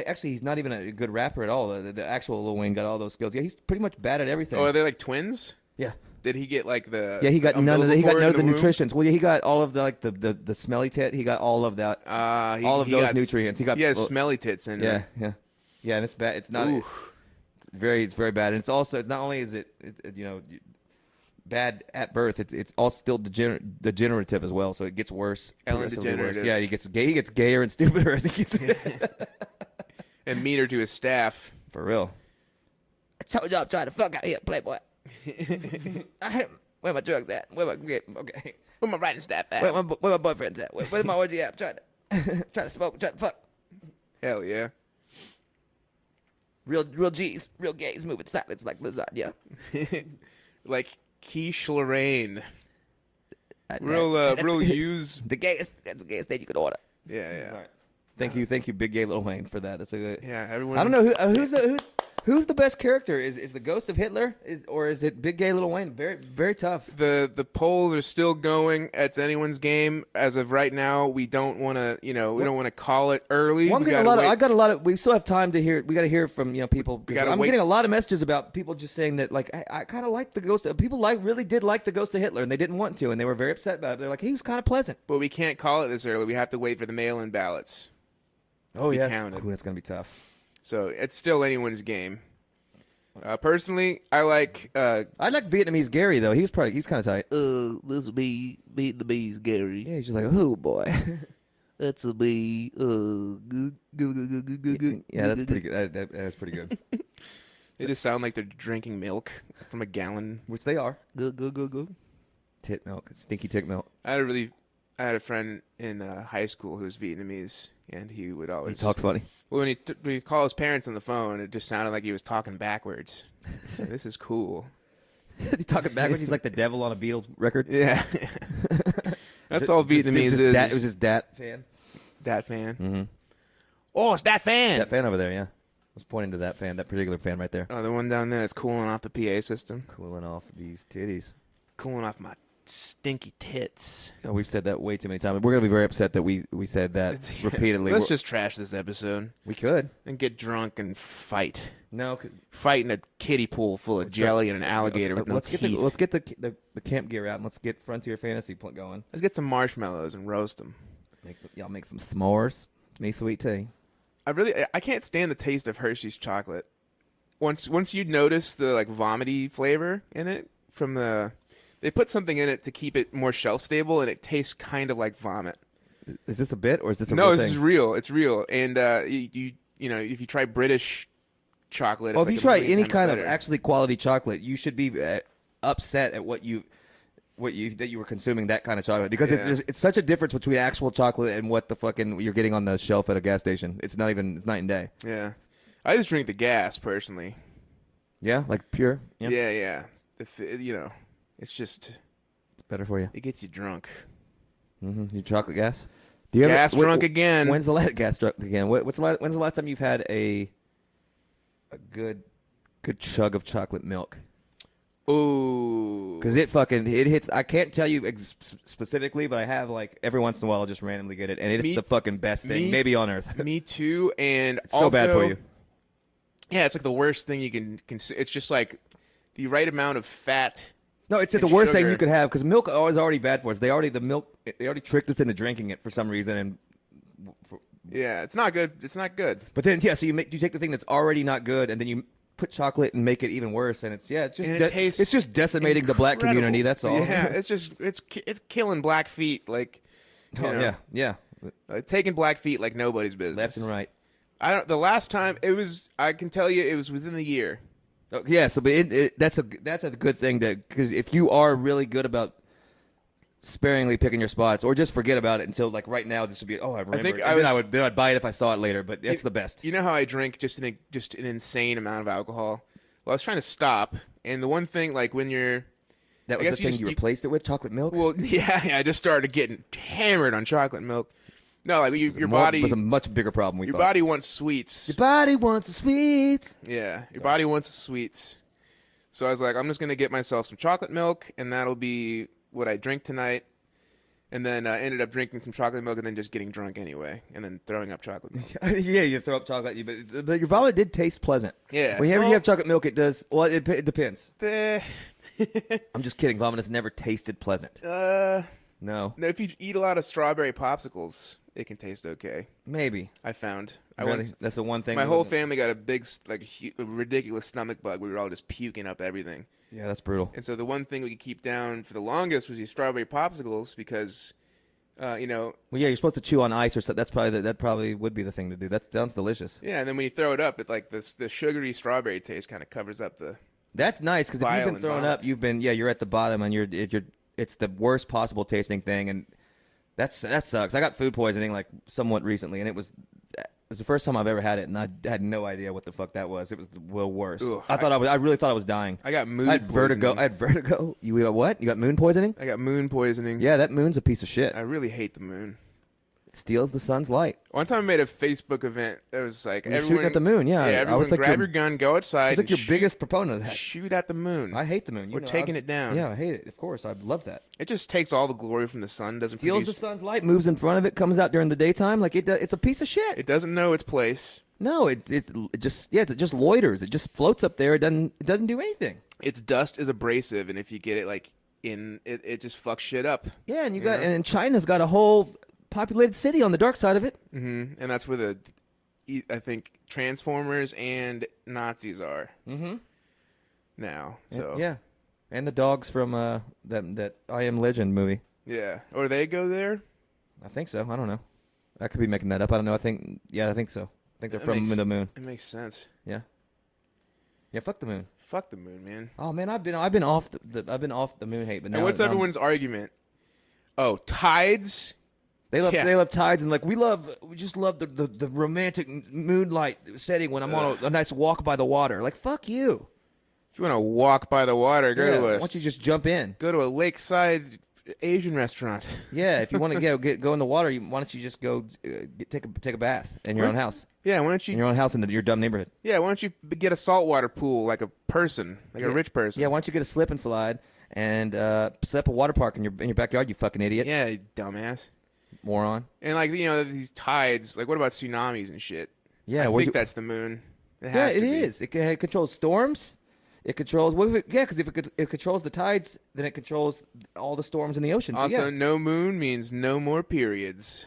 actually he's not even a good rapper at all. The actual Lil Wayne got all those skills. Yeah, he's pretty much bad at everything. Oh, are they like twins? Yeah. Did he get like the? Yeah, he got none of the. He got none of the womb? nutritions. Well, yeah, he got all of the smelly tit. He got all of that. All of those nutrients. He has smelly tit syndrome. Yeah, and it's bad. It's not. It's very bad, and it's not only is it bad at birth. It's all still degenerative as well. So it gets worse. Ellen progressively worse. degenerative. Yeah, he gets gayer and stupider as he gets. And meaner to his staff. For real. I told you I'm trying to fuck out here, playboy. Where my drugs at? Where my writing staff at? Where my boyfriend's at? Where's my orgy at? I'm trying to smoke, trying to fuck. Hell yeah. Real G's, real gays moving silence like lasagna. Like quiche Lorraine. Real use. That's the gayest thing you could order. Yeah. All right. Thank you, big gay Lil Wayne, for that. That's a good. Yeah, everyone. I don't know who's the best character. Is the ghost of Hitler, or is it big gay Lil Wayne? Very very tough. The polls are still going. It's anyone's game as of right now. We don't want to, don't want to call it early. Well, I got a lot of. We still have time to hear. We got to hear from people. I'm getting a lot of messages about people just saying that like I kind of like the ghost. People really did like the ghost of Hitler, and they didn't want to, and they were very upset about it. They're like, he was kind of pleasant. But we can't call it this early. We have to wait for the mail-in ballots. Oh yeah, counted. That's gonna be tough. So it's still anyone's game. Personally, I like Vietnamese Gary though. He's kind of tight. This be Vietnamese Gary. Yeah, he's just like, oh boy. That's a be good. Yeah, that's pretty good. That's pretty good. They just sound like they're drinking milk from a gallon. Which they are. Good. Tit milk, stinky tit milk. I had a friend in high school who was Vietnamese, and he would always He talked funny. Well, when he'd call his parents on the phone, it just sounded like he was talking backwards. So this is cool. He's talking backwards. He's like the devil on a Beatles record. Yeah. That's all Vietnamese is. It was his Dat fan. Dat fan. Mm-hmm. Oh, it's Dat fan. Dat fan over there, yeah. I was pointing to that fan, that particular fan right there. Oh, the one down there that's cooling off the PA system. Cooling off these titties. Cooling off my stinky tits. Oh, we've said that way too many times. We're going to be very upset that we said that repeatedly. Let's just trash this episode. We could. And get drunk and fight. No. Fight in a kiddie pool full of jelly and an alligator with no teeth. Let's get the camp gear out and let's get Frontier Fantasy going. Let's get some marshmallows and roast them. Y'all make some s'mores. Me sweet tea. I can't stand the taste of Hershey's chocolate. Once you notice the like vomity flavor in it from they put something in it to keep it more shelf stable, and it tastes kind of like vomit. Is this a bit or is this a no? real This thing? is real. It's real. And you if you try British chocolate, well, it's if like you try a million any times kind better. of actually quality chocolate, you should be upset at that you were consuming that kind of chocolate because it's such a difference between actual chocolate and what the fucking you're getting on the shelf at a gas station. It's night and day. Yeah, I just drink the gas personally. Yeah, like pure. Yeah. It's just it's better for you. It gets you drunk. Mm-hmm. You chocolate gas. Drunk again. When's the last gas drunk again? When's the last time you've had a good chug of chocolate milk? Ooh. Because it hits. I can't tell you specifically, but I have like every once in a while I'll just randomly get it, and it's the fucking best thing maybe on earth. Me too, and it's also, so bad for you. Yeah, it's like the worst thing you can consume. It's just like the right amount of fat. No, it's the worst thing you could have because milk is already bad for us. They already tricked us into drinking it for some reason, and yeah, it's not good. It's not good. But then so you take the thing that's already not good, and then you put chocolate and make it even worse, and it's just decimating the black community. That's all. Yeah, it's killing Blackfeet. Like You Oh know? yeah, yeah. Like, taking Blackfeet like nobody's business. Left and right. I don't. The last time it was, I can tell you, it was within the year. Oh, yeah, so but that's a good thing because if you are really good about sparingly picking your spots, or just forget about it until like right now, this would be I remember. think And I then was- then I'd buy it if I saw it later. But that's the best. You know how I drink just an insane amount of alcohol. Well, I was trying to stop, and the one thing, like when you're, That I was guess the you thing just- you you- replaced it with, chocolate milk. well, yeah, I just started getting hammered on chocolate milk. No, like your More- body, was a much bigger problem. We your thought. body wants sweets. Your body wants the sweets. Yeah, your body wants sweets. So I was like, I'm just gonna get myself some chocolate milk, and that'll be what I drink tonight. And then I ended up drinking some chocolate milk, and then just getting drunk anyway, and then throwing up chocolate milk. Yeah, you throw up chocolate, but your vomit did taste pleasant. Yeah. Whenever Well- you have chocolate milk, it does. Well, it depends. The- I'm just kidding. Vomit has never tasted pleasant. No, if you eat a lot of strawberry popsicles, it can taste okay. maybe. I found. I Really? once, That's the one thing. my that whole wasn't- family got a big, like, a ridiculous stomach bug. We were all just puking up everything. Yeah, that's brutal. And so the one thing we could keep down for the longest was these strawberry popsicles because, Well, yeah, you're supposed to chew on ice or something. That's probably that probably would be the thing to do. That sounds delicious. yeah. And then when you throw it up, it like the sugary strawberry taste kind of covers up the. That's nice because if Bile you've been and throwing vomit. up, you're at the bottom and it's the worst possible tasting thing, and that sucks. I got food poisoning like somewhat recently, and it was the first time I've ever had it, and I had no idea what the fuck that was. It was the worst. Ugh, I really thought I was dying. I got moon I had vertigo. poisoning. I had vertigo. You got what? You got moon poisoning? I got moon poisoning. Yeah, that moon's a piece of shit. I really hate the moon. It steals the sun's light. One time I made a Facebook event. It was like You're everyone shooting at the moon, yeah. I everyone was like grab your- your gun, go outside. It's like and your shoot- biggest proponent of that. Shoot at the moon. I hate the moon. We're taking it down. Yeah, I hate it. Of course, I love that. It just takes all the glory from the sun. Doesn't Steals the produce, sun's light, moves in front of it, comes out during the daytime. Like it's a piece of shit. It doesn't know its place. No, it just loiters. It just floats up there. It doesn't do anything. Its dust is abrasive, and if you get it like in, it just fucks shit up. Yeah, and and China's got a whole populated city on the dark side of it. And that's where I think Transformers and Nazis are. Now, so Yeah, and the dogs from that I Am Legend movie. yeah. Or they go there. I think so. I don't know. I could be making that up. I don't know. I think so. I think they're That from makes- the moon. It makes sense. Yeah. Yeah. Fuck the moon. Fuck the moon, man. Oh man, I've been off the moon hate. But now And what's now- everyone's argument? Oh, tides. They love Yeah. they love tides and like we just love the romantic moonlight setting when I'm on a nice walk by the water. Like fuck you. If you want to walk by the water, go Yeah, to why a don't you just jump in? go to a lakeside Asian restaurant. Yeah, if you want to go in the water, why don't you just go take a bath in your own house, Yeah, why don't in you? your own house in your dumb neighborhood? Yeah, why don't you get a saltwater pool like a person, like a rich person? Yeah, why don't you get a slip and slide and set up a water park in your backyard? You fucking idiot, Yeah, you dumbass. moron. And like these tides, like what about tsunamis and shit? Yeah, I where'd think you- that's the moon. It Yeah, has it to be. is. It controls storms. It controls because if it controls the tides, then it controls all the storms in the ocean. So, Also, yeah. no moon means no more periods,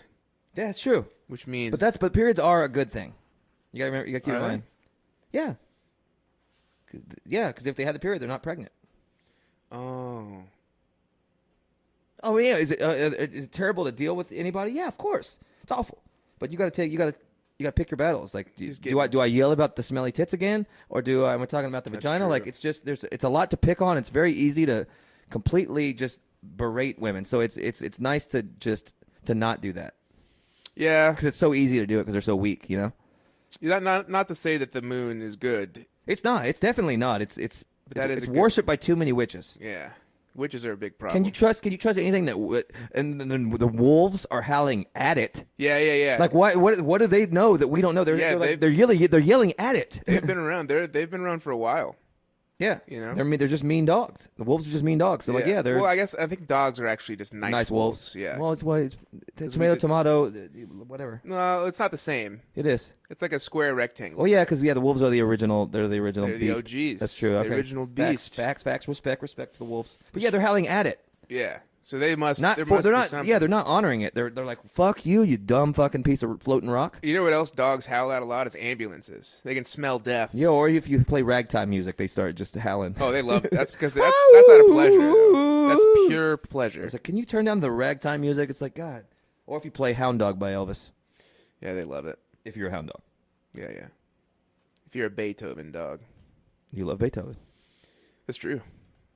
Yeah, it's true. which means But periods are a good thing. You gotta remember. You gotta keep in Are they? mind. Yeah. Yeah, because if they had the period, they're not pregnant. oh, Oh yeah, is it terrible to deal with anybody? Yeah, of course, it's awful. But you gotta pick your battles. Like, Just do I yell about the smelly tits again, or am I talking about the That's vagina? true. Like, it's a lot to pick on. It's very easy to completely just berate women. So it's nice to not do that yeah. because it's so easy to do it because they're so weak. You know, Not to say that the moon is good. it's not. It's definitely not. It's that is it's a good- worshipped by too many witches. Yeah, witches are a big problem. Can you trust anything that and then the wolves are howling at it? Yeah. Like what do they know that we don't know? Yeah, They're yelling at it. They've been around. They've been around for a while. Yeah, You know? they're just mean dogs. The wolves are just mean dogs. So they're Well, I think dogs are actually just nice wolves. Yeah. Well, it's we tomato, did- tomato, whatever. No, it's not the same. It is. It's like a square rectangle. Oh yeah, because the wolves are the original. They're the original. They're the beast. OGs. That's true. The Okay. original Facts, beast. Facts. Respect to the wolves. But yeah, they're howling at it. Yeah. So they must. Not there for, must they're be not. something. Yeah, they're not honoring it. They're like fuck you, you dumb fucking piece of floating rock. You know what else dogs howl at a lot is ambulances. They can smell death. Yeah, or if you play ragtime music, they start just howling. Oh, they love it. That's because that's out of pleasure. Though. That's pure pleasure. It's like, can you turn down the ragtime music? It's like, God, Or if you play Hound Dog by Elvis, Yeah, they love it. if you're a Hound Dog. Yeah, yeah. If you're a Beethoven dog, You love Beethoven. that's true.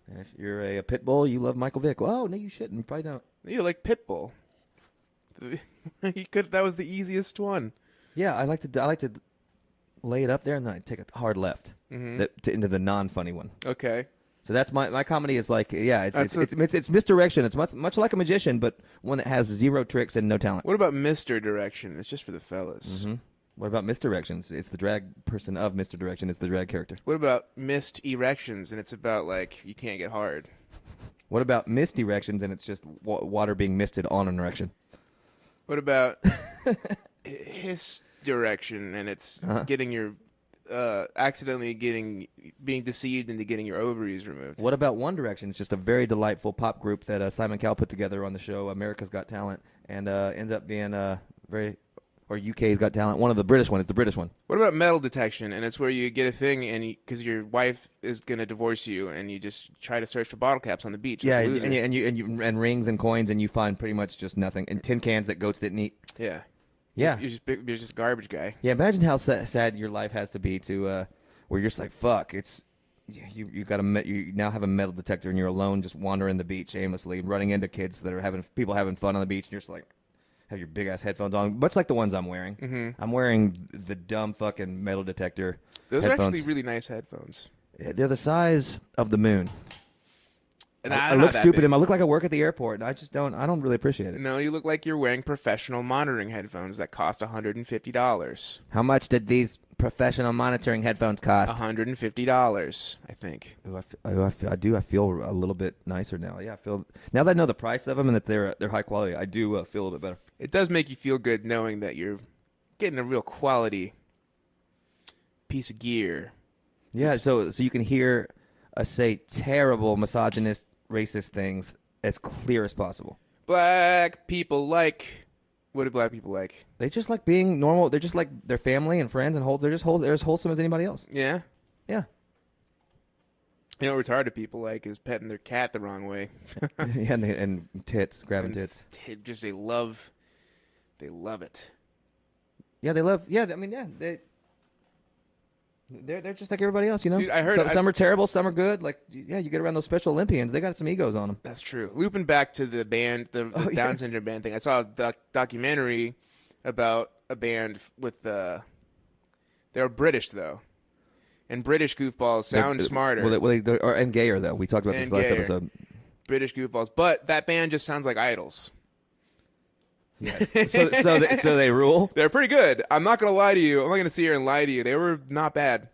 And if you're a pit bull, you love Michael Vick. Oh, no, you shouldn't. You probably don't. You like Pitbull. You could. That was the easiest one. Yeah, I like to lay it up there and then I take a hard left into the non-funny one. Okay. So that's my comedy is like, yeah, That's it's misdirection. It's much like a magician, but one that has zero tricks and no talent. What about Mr. Direction? It's just for the fellas. What about misdirections? It's the drag person of misdirection. It's the drag character. What about missed erections? And it's about like you can't get hard. What about misdirections? And it's just water being misted on an erection. What about his direction? And it's getting your accidentally being deceived into getting your ovaries removed. What about One Direction? It's just a very delightful pop group that Simon Cowell put together on the show America's Got Talent, and ends up being or UK's Got Talent. One of the British one. It's the British one. What about metal detection? And it's where you get a thing, and because your wife is gonna divorce you, and you just try to search for bottle caps on the beach. Yeah, like a loser. and rings and coins, and you find pretty much just nothing. And tin cans that goats didn't eat. Yeah. Yeah. You're just a garbage guy. Yeah, imagine how sad your life has to be to where you're just like, fuck, it's you now have a metal detector and you're alone just wandering the beach aimlessly, running into kids that are having fun on the beach, and you're just like have your big ass headphones on, much like the ones I'm wearing. Mm-hmm. I'm wearing the dumb fucking metal detector Those headphones. are actually really nice headphones. They're the size of the moon. And I not look that stupid big. and I look like I work at the airport, and I don't really appreciate it. No, you look like you're wearing professional monitoring headphones that cost $150. How much did these professional monitoring headphones cost? $150, I think. I feel a little bit nicer now. Yeah, I feel now that I know the price of them and that they're high quality. I do feel a little bit better. It does make you feel good knowing that you're getting a real quality piece of gear. Yeah, so you can hear us say terrible, misogynist, racist things as clear as possible. Black people like... What do black people like? They just like being normal. They're just like their family and friends, and they're as wholesome as anybody else. Yeah? Yeah. You know what retarded people like is petting their cat the wrong way. Yeah, and tits, grabbing tits. Just they love it. Yeah, they love. Yeah, I mean, yeah, they're just like everybody else, you know. Dude, I heard- some are terrible, some are good. Like, yeah, you get around those Special Olympians, they got some egos on them. That's true. Looping back to the band, the Down syndrome band thing, I saw a documentary about a band with they're British though, and British goofballs sound smarter. And gayer though. We talked about this And last gayer. episode. British goofballs, but that band just sounds like Idols. Yes. so they rule. They're pretty good. I'm not gonna lie to you. I'm not gonna sit here and lie to you. They were not bad.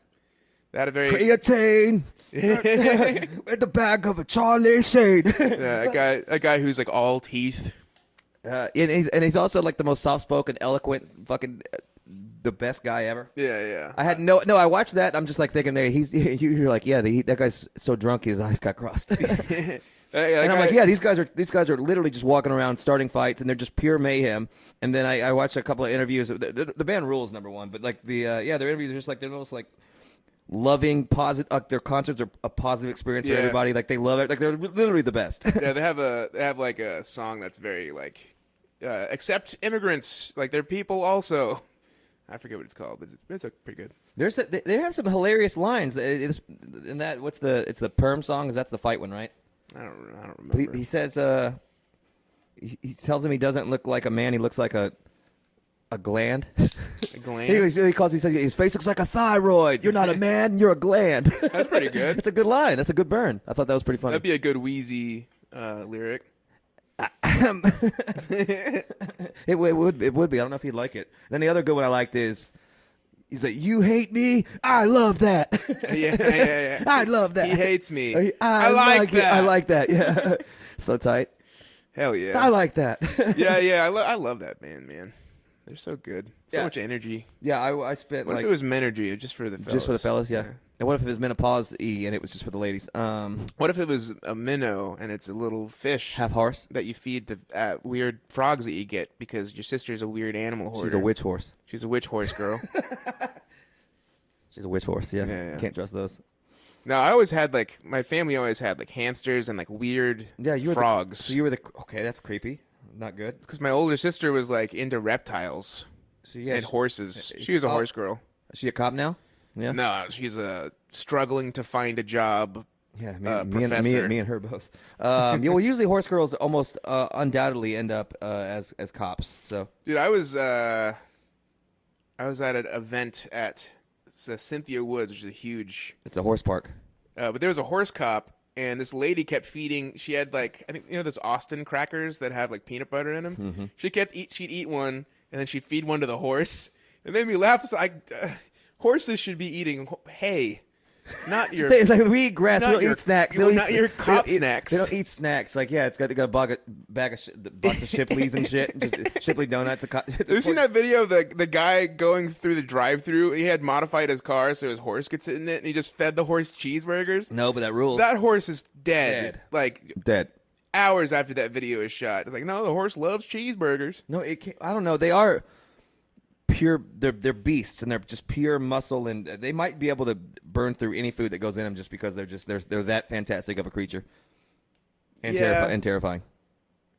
They had a very Creatine at the back of a Charlie shade. a guy who's like all teeth. And he's also like the most soft-spoken, eloquent, fucking the best guy ever. Yeah. I had no. I watched that. I'm just like thinking, you're like, yeah, that guy's so drunk his eyes got crossed. And I'm like, yeah, these guys are literally just walking around starting fights, and they're just pure mayhem. And then I watched a couple of interviews. The band rules, number one, but like their interviews are just like they're almost like loving, positive. Their concerts are a positive experience for everybody. Like they love it. Like they're literally the best. Yeah, they have like a song that's very like accept immigrants, like they're people also. I forget what it's called, but it's pretty good. They have some hilarious lines. It's the Perm song. That's the fight one, right? I don't remember. But he says he tells him he doesn't look like a man. He looks like a gland. A gland? He says his face looks like a thyroid. You're not a man. You're a gland. That's pretty good. It's a good line. That's a good burn. I thought that was pretty funny. That'd be a good Wheezy lyric. It would be. I don't know if he'd like it. Then the other good one I liked is he's like, "You hate me? I love that." Yeah. I love that. He hates me. I like it. that. I like that. Yeah. So tight. Hell yeah. I like that. Yeah. I love that band, man. They're so good. So Yeah. much energy. Yeah, I spent What like if it was Menergy just for the fellas? just for the fellas, yeah. And what if it was menopause-y and it was just for the ladies? What if it was a minnow and it's a little fish Half horse. that you feed to weird frogs that you get because your sister's a weird animal hoarder? She's a witch horse. She's a witch horse girl. She's a witch horse. Yeah. Yeah. Can't trust those. No, I always had my family always had like hamsters and like weird Yeah, you were frogs. So you were okay, that's creepy. Not good. Because my older sister was like into reptiles So yeah, and horses. She was a Oh. horse girl. is she a cop now? Yeah. No, she's struggling to find a job. Yeah, Professor. me and her both. Yeah, well, usually horse girls almost undoubtedly end up as cops. So Dude, I was at an event at Cynthia Woods, which is a huge. it's a horse park. But there was a horse cop, and this lady kept feeding. She had like, I think, those Austin crackers that have like peanut butter in them. Mm-hmm. She'd eat one, and then she'd feed one to the horse. It made me laugh. So horses should be eating hay, not your. We eat grass. not We don't your- eat snacks. you know, They don't not eat- your they don't cop eat- snacks. They don't eat snacks. Like yeah, they got a bag of box of Shipley's and shit. Just Shipley donuts. Have you seen that video of the guy going through the drive-through? He had modified his car so his horse could sit in it, and he just fed the horse cheeseburgers. No, but that rule. That horse is dead. Dead. Like Dead. hours after that video is shot. It's like, no, the horse loves cheeseburgers. No, it can't, I don't know. They are pure. They're beasts, and they're just pure muscle, and they might be able to burn through any food that goes in them just because they're that fantastic of a creature, and Yeah. terrifying.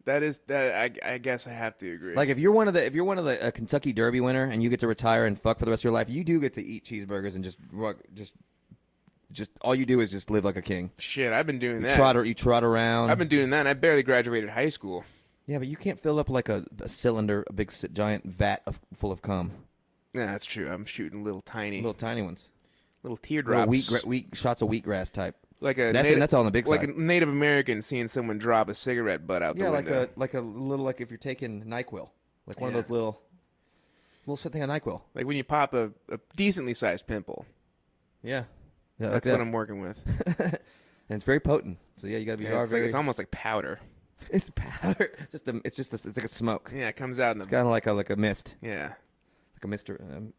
That is that. I guess I have to agree. Like if you're one of the Kentucky Derby winner and you get to retire and fuck for the rest of your life, you do get to eat cheeseburgers and just all you do is just live like a king. shit, I've been doing You that. trot around. I've been doing that. And I barely graduated high school. Yeah, but you can't fill up like a cylinder, a big giant vat full of cum. Yeah, that's true. I'm shooting little tiny Tiny ones. little Little teardrops. wheat shots of wheatgrass type. Like a That's on the big like side. a Native American seeing someone drop a cigarette butt out Yeah, the like window. a little like if you're taking NyQuil, like one Yeah. of those little thing of NyQuil. Like when you pop a decently sized pimple. Yeah, yeah, That's like what that. I'm working with. And it's very potent. So yeah, you gotta be Yeah, it's, very. like, it's almost like powder. It's powder. It's like a smoke. Yeah, it comes out in It's the kind of like a mist, yeah. like a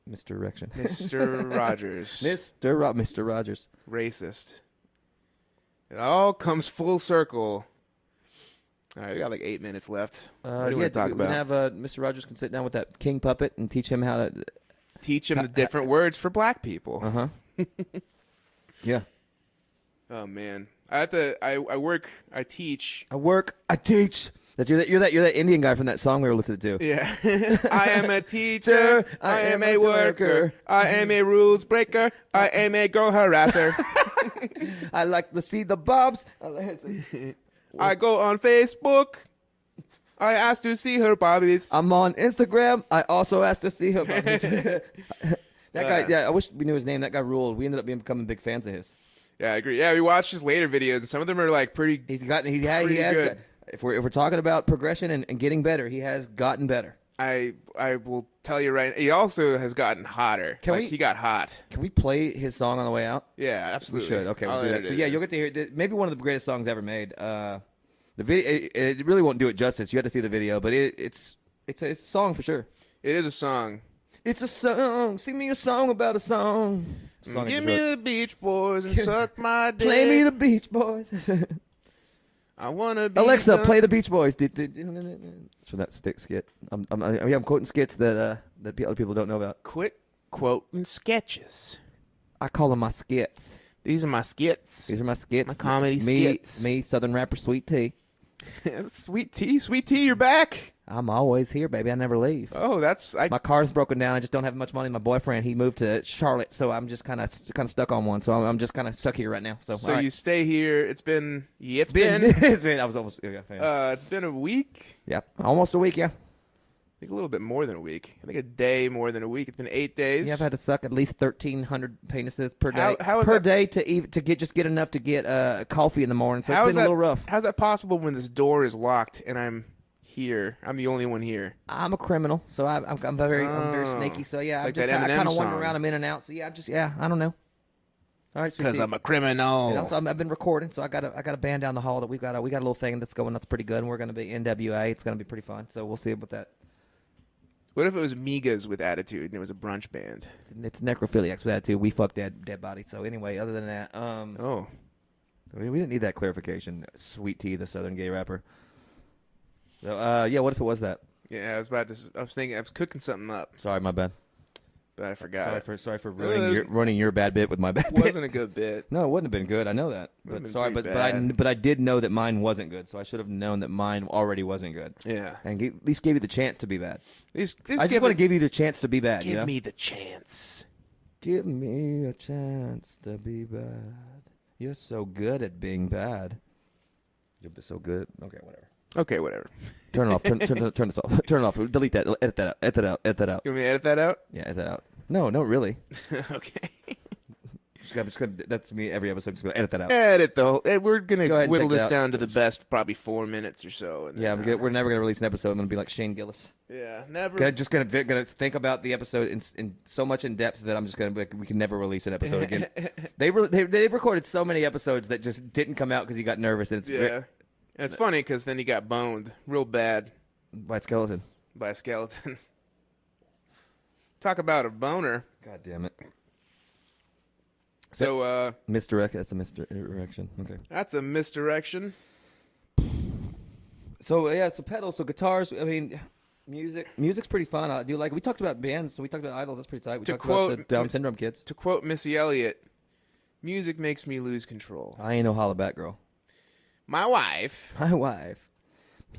misdirection. Mr. Rogers. Mr. Rogers. Racist. It all comes full circle. All right, we got like 8 minutes left. What do you want to talk we can about? have Mr. Rogers can sit down with that king puppet and teach him how to. Teach them the different words for black people. Uh huh. Yeah. Oh man, I have to. I work. I teach. I work. I teach. You're that Indian guy from that song we were listening to. Yeah. I am a teacher. I am a worker. I am a rules breaker. I am a girl harasser. I like to see the bobs. I go on Facebook. I ask to see her bobbies. I'm on Instagram. I also asked to see her. That guy, yeah, I wish we knew his name. That guy ruled. We ended up becoming big fans of his. Yeah, I agree. Yeah, we watched his later videos, and some of them are like pretty. He Pretty has. good. If we're talking about progression and getting better, he has gotten better. I will tell you right. He also has gotten hotter. He got hot. Can we play his song on the way out? Yeah, We absolutely. should. Okay, we'll I'll do that. edit So it yeah, in. you'll get to hear maybe one of the greatest songs ever made. The video it really won't do it justice. You have to see the video, but it's a song for sure. It is a song. It's a song. Sing me a song about a song. It's a song I Give just me wrote. the Beach Boys and suck my dick. Play me the Beach Boys. I wanna be Alexa, the- play the Beach Boys. It's from that stick skit. I'm quoting skits that other people don't know about. Quit quoting sketches. I call them my skits. These are my skits. These are my skits. My comedy me, skits. Me, Southern rapper Sweet Tea. Sweet tea, you're back. I'm always here, baby. I never leave. Oh, My car's broken down. I just don't have much money. My boyfriend, he moved to Charlotte, so I'm just kind of stuck on one. So I'm just kind of stuck here right now. So, so all right. you stay here. It's been it's been I was almost it's been a week. yeah, almost a week. Yeah, I think a little bit more than a week. I think a day more than a week. It's been 8 days. yeah. I've had to suck at least 1,300 penises per day. How is per that- day to get enough to get coffee in the morning. So How it's is been a that little rough. How's that possible when this door is locked and I'm here? I'm the only one here. I'm a criminal, so I'm very Oh, snaky. So yeah, like I that Eminem kind of song. wander around. I'm in and out. So yeah, I don't know. All right, Sweet Because Tea. I'm a criminal. And also, I've been recording, so I got a band down the hall that we got a little thing that's going that's pretty good. And we're going to be NWA. It's going to be pretty fun. So we'll see about that. What if it was Migas with attitude and it was a brunch band? It's necrophiliacs with that too. We fuck dead bodies. So anyway, other than that, Oh, we didn't need that clarification. Sweet Tea, the Southern gay rapper. So yeah, what if it was that? yeah. I was thinking. I was cooking something up. Sorry, my bad. but I forgot. Sorry for there's- ruining your bad bit with my bad bit. Wasn't a good bit. No, it wouldn't have been good. I know that. Would've But been sorry, pretty but I bad. did know that mine wasn't good. So I should have known that mine already wasn't good. Yeah. And at least gave you the chance to be bad. These I just want to give you the chance to be bad. give you know? me the chance. Give me a chance to be bad. You're so good at being bad. You're so good. Okay, whatever. Okay, whatever. Turn it off. Turn this off. Turn it off. Delete that. Edit that out. Edit that out. Edit that out. You want me to edit that out? Yeah, edit that out. No, really. Okay. That's me every episode. Just gonna edit that out. Edit though. We're Go gonna ahead and whittle take this that out. down to the best, probably 4 minutes or so. And Yeah, then, we're never gonna release an episode. I'm gonna be like Shane Gillis. yeah, never. Just gonna think about the episode in so much in depth that I'm just gonna be like, we can never release an episode again. They recorded so many episodes that just didn't come out because he got nervous. And it's Yeah, and it's funny because then he got boned real bad by skeleton. by a skeleton. Talk about a boner. God damn it. So Misdirect. That's a misdirection. Okay. that's a misdirection. So yeah, so pedals, so guitars. I mean, music's pretty fun. I do like. We talked about bands, so we talked about idols. That's pretty tight. We To talked about the quote- Down syndrome kids. To quote Missy Elliott, music makes me lose control. I ain't no holla back girl. My wife. My wife.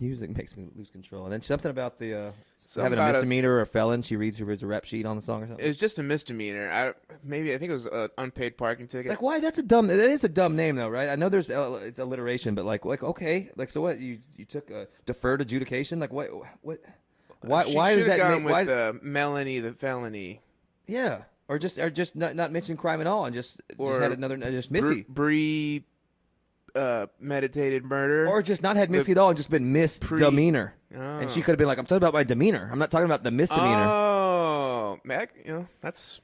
Music makes me lose control. And then something about the Something having a about misdemeanor or a felon. She reads a rap sheet on the song or something. It's just a misdemeanor. I think it was an unpaid parking ticket. Like why? That is a dumb name though, right? I know there's it's alliteration, but like okay, like so what? You took a deferred adjudication? Like what? Why? She Why does should've that? gone Why? with Melanie the felony Yeah, or just not mention crime at all, and just Or had another just Missy, Bree meditated murder, or just not had Missy at all and just been misdemeanor, and she could have been like, I'm talking about my demeanor. I'm not talking about the misdemeanor. Oh, Mac, that's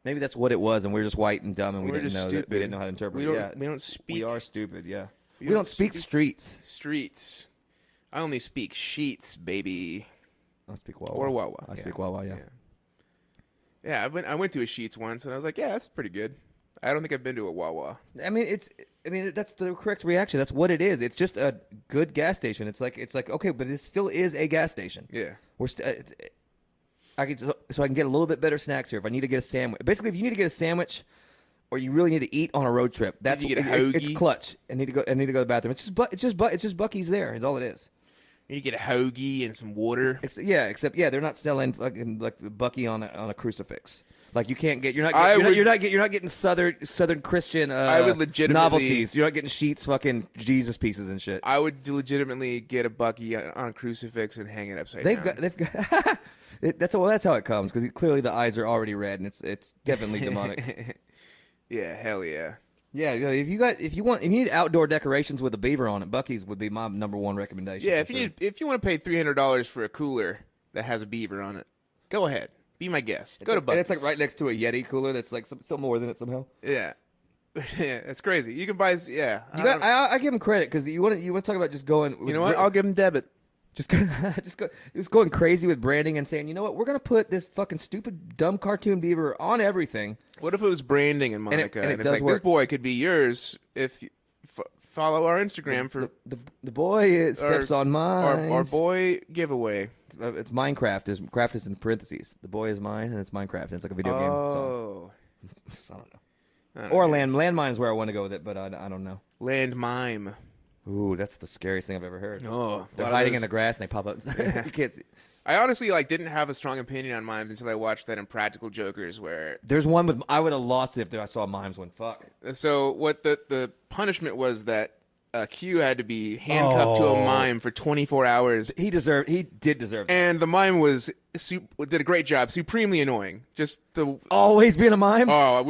Maybe that's what it was, and we're just white and dumb, and we we're didn't just know stupid. that we didn't know how to interpret. We don't. Yeah, We don't speak. we are stupid. Yeah, we don't don't speak streets. streets. I only speak sheets, baby. I speak Wawa. Or Wawa. I speak Wawa. Yeah. Yeah, I went to a Sheets once, and I was like, yeah, that's pretty good. I don't think I've been to a Wawa. I mean, that's the correct reaction. That's what it is. It's just a good gas station. It's like okay, but it still is a gas station. Yeah. We're I can get a little bit better snacks here if I need to get a sandwich. Basically, if you need to get a sandwich, or you really need to eat on a road trip, that's You get a it's hoagie? clutch. I need to go to the bathroom. It's just Buc-ee's there. Is all it is. You get a hoagie and some water. Except they're not selling fucking like Bucky on a crucifix. Like you can't get you're not getting southern Christian I would legitimately- novelties. You're not getting Sheets fucking Jesus pieces and shit. I would legitimately get a Bucky on a crucifix and hang it upside They've down. got that's how it comes because clearly the eyes are already red and it's definitely demonic. Yeah, hell yeah. Yeah, if you need outdoor decorations with a beaver on it, Bucky's would be my number one recommendation. Yeah, for if you want to pay $300 for a cooler that has a beaver on it, go ahead. Be my guest. Go to Buc-ee's. And it's like right next to a Yeti cooler that's like still more than it somehow. Yeah. Yeah, it's crazy. You can buy. Yeah. I give him credit because you want to talk about just going. You know what? I'll give him debit. Just going crazy with branding and saying, you know what, we're gonna put this fucking stupid dumb cartoon beaver on everything. What if it was branding and Monica? and it it's does like this work. boy could be yours if you follow our Instagram for The boy steps on mine. our boy giveaway. It's Minecraft. Craft is in parentheses. The boy is mine, and it's Minecraft. And it's like a video game song. Oh, I don't know. Or landmine is where I want to go with it, but I don't know. land mime. Ooh, that's the scariest thing I've ever heard. Oh, They're hiding in the grass and they pop up. You can't see. I honestly didn't have a strong opinion on mimes until I watched that Impractical Jokers where. There's one with I would have lost it if I saw mimes one. Fuck. So what the punishment was that Q had to be handcuffed to a mime for 24 hours. He did deserve that. And the mime did a great job, supremely annoying. Just the Always being a mime. I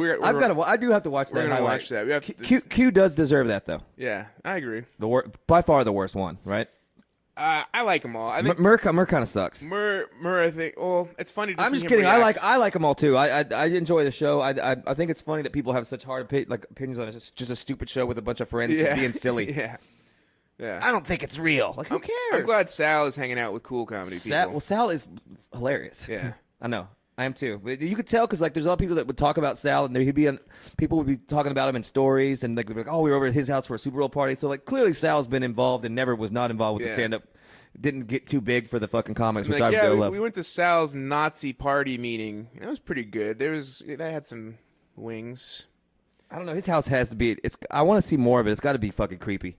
do have to watch that. We're gonna highlight. watch that. We have Q does deserve that though. Yeah, I agree. By far the worst one, right? I like them all. I think Mur kind of sucks. Mur. I think. Well, it's funny. I'm see just him kidding. react. I like them all too. I enjoy the show. I think it's funny that people have such hard opinions on it. It's just a stupid show with a bunch of friends just being silly. Yeah. Yeah. I don't think it's real. Like who cares? I'm glad Sal is hanging out with cool comedy people. Sal is hilarious. Yeah. I know. I am too. But you could tell because there's a lot of people that would talk about Sal, and people would be talking about him in stories, and they'd be like, "Oh, we were over at his house for a Super Bowl party." So clearly Sal's been involved and never was not involved with the stand up. didn't get too big for the fucking comics, which Like, I yeah, really we, love. we went to Sal's Nazi party meeting. That was pretty good. They had some wings. I don't know. His house has to be. I want to see more of it. It's got to be fucking creepy.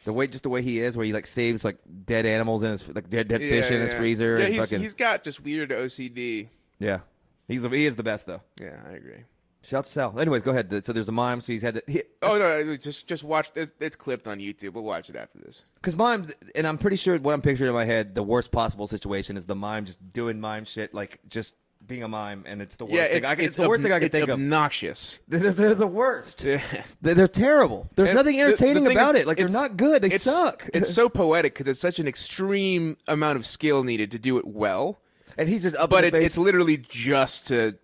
The way he is, where he like saves like dead animals in his like dead fish in his freezer. Yeah, and he's got just weird OCD. yeah. He is the best though. Yeah, I agree. Shout out to Sal. Anyways, go ahead. So there's a mime. So he's had to. Oh no, just watch. It's clipped on YouTube. We'll watch it after this. Because mime, and I'm pretty sure what I'm picturing in my head, the worst possible situation is the mime just doing mime shit, like just being a mime, and it's the worst thing. It's the worst thing I can think It's of. obnoxious. They're the worst. Yeah. They're terrible. There's And nothing the entertaining thing about is, it. Like they're it's- not good. They it's- suck. It's so poetic because it's such an extreme amount of skill needed to do it well. And he's just up But in the face. it's literally just to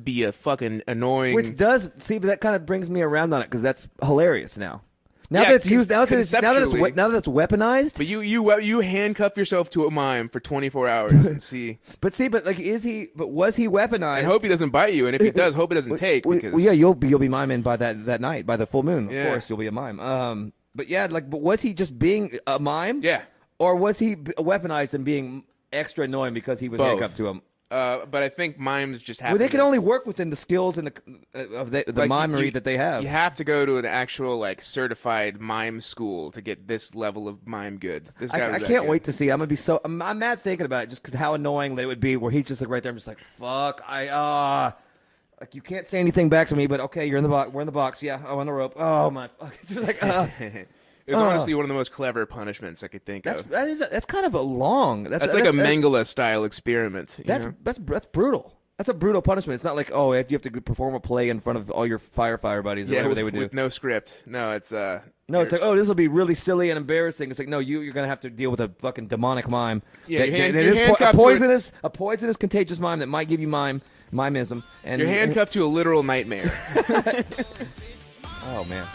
be a fucking annoying. Which does see, but that kind of brings me around on it because that's hilarious now. Now Yeah, that it's used, now that it's conceptually. weaponized. But you handcuff yourself to a mime for 24 hours and see. But like, was he weaponized? I hope he doesn't bite you, and if he does, hope it doesn't take. Because Well, yeah, you'll be miming by that night, by the full moon. Of Yeah. course, you'll be a mime. But yeah, but was he just being a mime? Yeah. Or was he weaponized and being extra annoying because he was Both. handcuffed to him? But I think mimes just have. Well, they can only work within the skills and the like, mimery that they have. You have to go to an actual like certified mime school to get this level of mime good. This guy I was that can't good. wait to see. I'm gonna be so. I'm mad thinking about it just because how annoying that it would be. Where he's just like right there. I'm just like, fuck. Like you can't say anything back to me, but okay, you're in the box. We're in the box. Yeah. Oh, on the rope. Oh my. Fuck. It's just like. It was honestly one of the most clever punishments I could think of. That's kind of a long. That's like a Mengele style experiment. you know? That's brutal. That's a brutal punishment. It's not like you have to perform a play in front of all your firefighter buddies or whatever they would do. with no script. No, it's No, it's like, this will be really silly and embarrassing. It's like, no, you're gonna have to deal with a fucking demonic mime. Yeah, that you're is handcuffed a poisonous, contagious mime that might give you mimeism. And you're handcuffed to a literal nightmare. Oh man,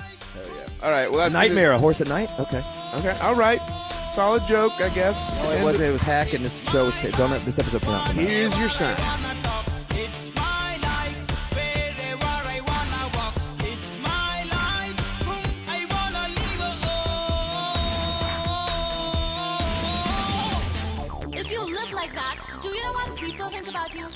All right, well that's nightmare, a horse at night. Okay. Okay, all right, solid joke, I guess. No, it wasn't. It was Hack, and this show was. This episode came out. Here's your sign. It's my life, wherever I wanna walk. It's my life, whom I wanna live alone. If you live like that, do you know what people think about you?